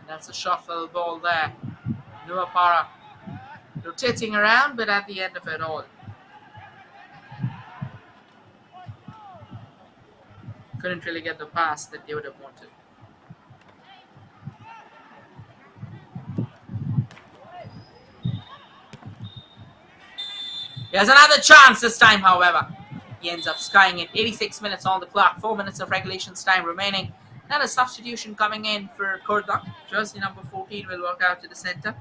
That's a shuffle ball there. Nuapada rotating around, but at the end of it all, couldn't really get the pass that they would have wanted. Here's another chance this time, however. He ends up skying it. 86 minutes on the clock, 4 minutes of regulations time remaining. And a substitution coming in for Khurdha. Jersey number 14 will work out to the center.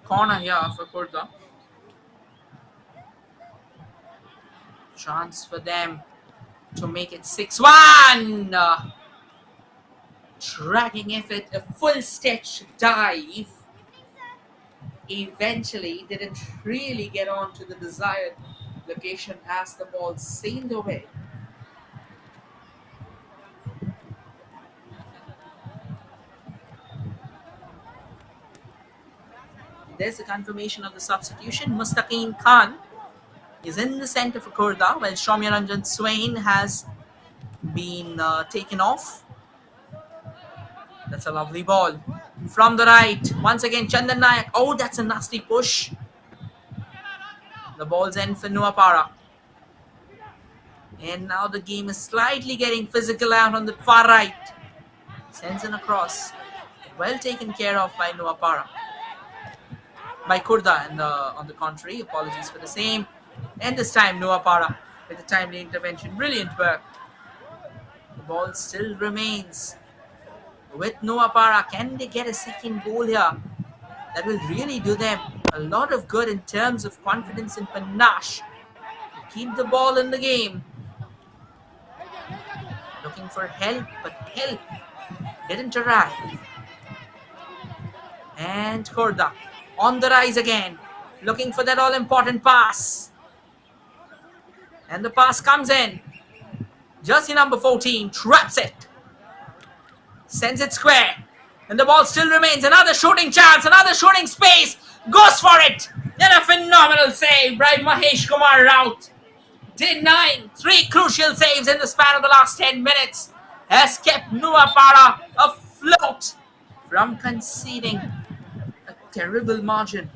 Corner here for Khurdha. Chance for them to make it 6-1. Dragging effort, a full stitch dive. Eventually didn't really get on to the desired location as the ball sailed away. There's a confirmation of the substitution. Mustaqeen Khan is in the center for Khurdha, while Soumyaranjan Swain has been taken off. That's a lovely ball. From the right, once again Chandan Nayak. Oh, that's a nasty push. The ball's in for Nuapada. And now the game is slightly getting physical out on the far right. Sends in a cross. Well taken care of by Nuapada. By Khurdha on the contrary. Apologies for the same. And this time Nuapada with a timely intervention. Brilliant work. The ball still remains with Nuapada. Can they get a second goal here? That will really do them a lot of good in terms of confidence and panache to keep the ball in the game. Looking for help, but help didn't arrive. And Khurdha on the rise again, looking for that all-important pass. And the pass comes in. Jersey number 14 traps it. Sends it square. And the ball still remains. Another shooting chance. Another shooting space. Goes for it. And a phenomenal save by Mahesh Kumar Raut. Day 9, 3 crucial saves in the span of the last 10 minutes has kept Nuapada afloat from conceding a terrible margin.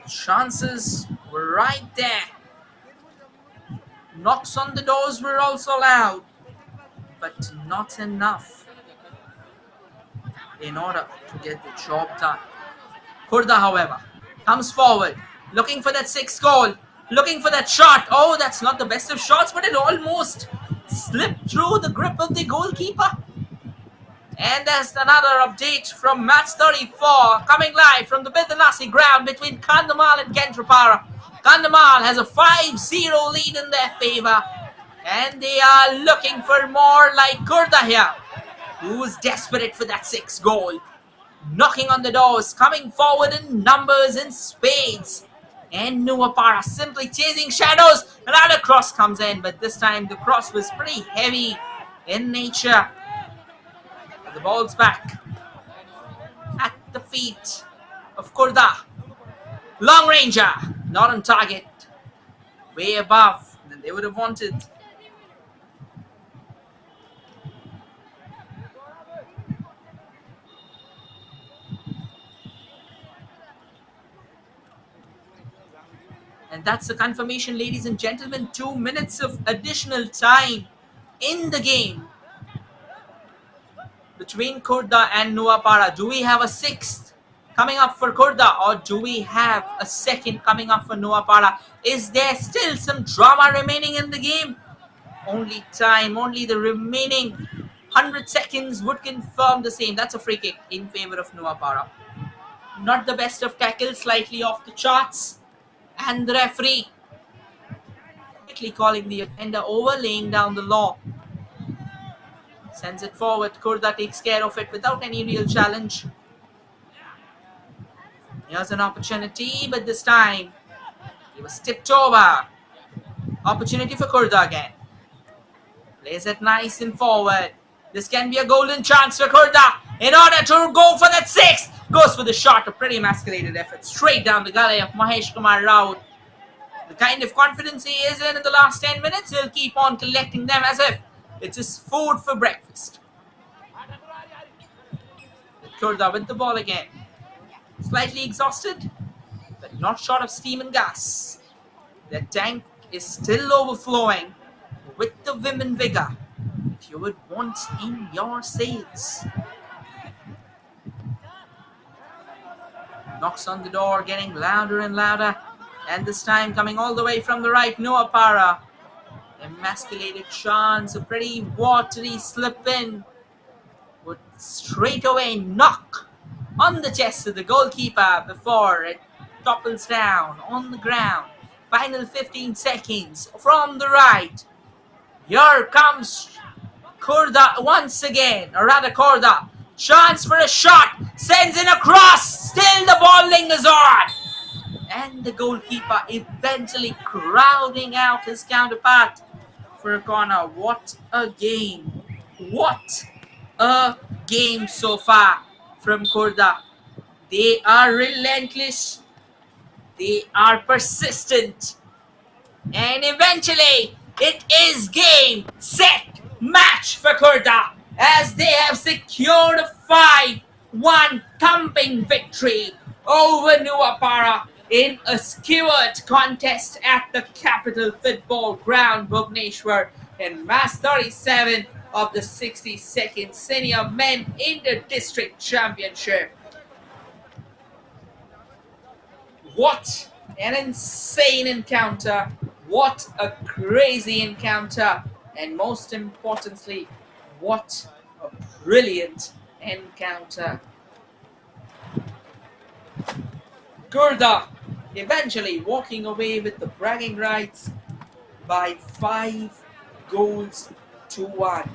Chances were right there. Knocks on the doors were also loud, but not enough in order to get the job done. Khurdha, however, comes forward, looking for that sixth goal, looking for that shot. Oh, that's not the best of shots, but it almost slipped through the grip of the goalkeeper. And there's another update from match 34, coming live from the Bidhanasi ground between Kandhamal and Kentrapara. Kandhamal has a 5-0 lead in their favour, and they are looking for more like Khurdha here, who's desperate for that sixth goal. Knocking on the doors, coming forward in numbers and spades. And Nuapada simply chasing shadows. Another cross comes in, but this time the cross was pretty heavy in nature. The ball's back at the feet of Khurdha. Long ranger, not on target. Way above than they would have wanted. And that's the confirmation, ladies and gentlemen. 2 minutes of additional time in the game between Khurdha and Nuapada. Do we have a sixth coming up for Khurdha, or do we have a second coming up for Nuapada? Is there still some drama remaining in the game? Only time, only the remaining 100 seconds would confirm the same. That's a free kick in favor of Nuapada. Not the best of tackles, slightly off the charts. And the referee quickly calling the offender over, laying down the law. Sends it forward. Khurdha takes care of it without any real challenge. Here's an opportunity, but this time he was tipped over. Opportunity for Khurdha again. Plays it nice and forward. This can be a golden chance for Khurdha in order to go for that sixth. Goes for the shot, a pretty emasculated effort straight down the gully of Mahesh Kumar Raut. The kind of confidence he is in the last 10 minutes, he'll keep on collecting them as if it's his food for breakfast. Khurdha with the ball again. Slightly exhausted, but not short of steam and gas. Their tank is still overflowing with the vim and vigor that you would want in your sails. Knocks on the door, getting louder and louder, and this time coming all the way from the right, Nuapada. Emasculated chance, a pretty watery slip in would straight away knock on the chest of the goalkeeper before it topples down on the ground. Final 15 seconds from the right. Here comes Khurdha once again, or rather Khurdha. Chance for a shot, sends in a cross, still the ball lingers on. And the goalkeeper eventually crowding out his counterpart for a corner. What a game. What a game so far from Khurdha. They are relentless. They are persistent. And eventually, it is game, set, match for Khurdha, as they have secured a 5-1 thumping victory over Nuapada in a skewered contest at the Capital Football Ground, Bhubaneswar, in match 37 of the 62nd Senior Men Inter-District Championship. What an insane encounter, what a crazy encounter, and most importantly, what a brilliant encounter. Khurdha eventually walking away with the bragging rights by 5 goals to 1.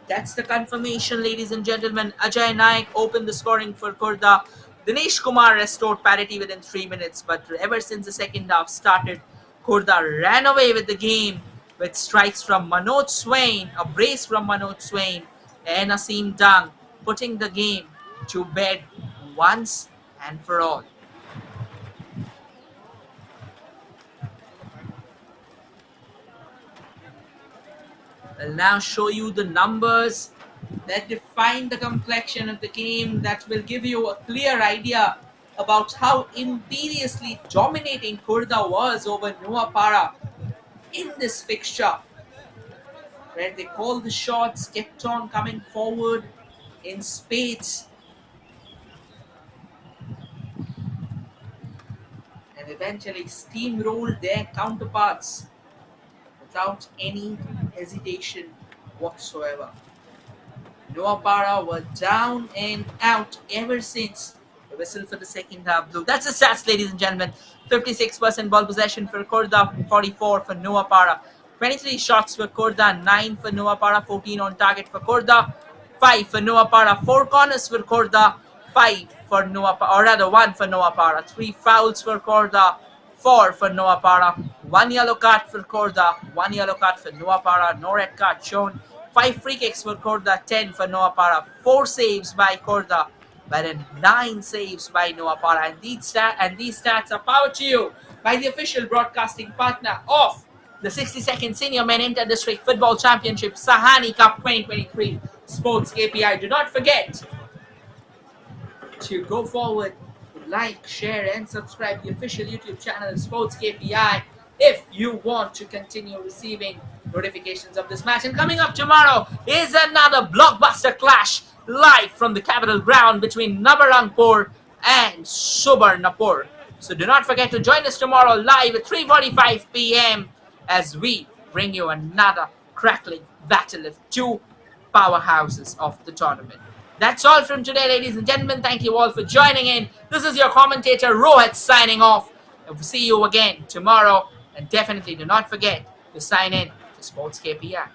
That's the confirmation, ladies and gentlemen. Ajay Naik opened the scoring for Khurdha. Dinesh Kumar restored parity within 3 minutes, but ever since the second half started, Khurdha ran away with the game with strikes from Manoj Swain, a brace from Manoj Swain, and Asim Dang, putting the game to bed once and for all. I'll now show you the numbers that define the complexion of the game, that will give you a clear idea about how imperiously dominating Khurdha was over Nuapada in this fixture, where they called the shots, kept on coming forward in spades, and eventually steamrolled their counterparts without any hesitation whatsoever. Nuapada were down and out ever since the whistle for the second half blew. That's the stats, ladies and gentlemen. 56% ball possession for Khurdha, 44 for Nuapada. 23 shots for Khurdha, 9 for Nuapada, 14 on target for Khurdha, 5 for Nuapada, 4 corners for Khurdha, 5 for Nuapada, or rather 1 for Nuapada, 3 fouls for Khurdha, 4 for Nuapada, 1 yellow card for Khurdha, 1 yellow card for Nuapada, no red card shown. 5 free kicks for Khurdha, 10 for Nuapada, 4 saves by Khurdha, wherein 9 saves by Nuapada. And these stats are powered to you by the official broadcasting partner of the 62nd Senior Men Inter-District Football Championship, Sahani Cup 2023, Sports KPI. Do not forget to go forward, like, share, and subscribe the official YouTube channel of Sports KPI if you want to continue receiving notifications of this match. And coming up tomorrow is another blockbuster clash live from the capital ground between Nabarangpur and Subarnapur. So do not forget to join us tomorrow live at 3:45 p.m. as we bring you another crackling battle of two powerhouses of the tournament. That's all from today, ladies and gentlemen. Thank you all for joining in. This is your commentator Rohit signing off. And we'll see you again tomorrow. And definitely do not forget to sign in to Sports KPI.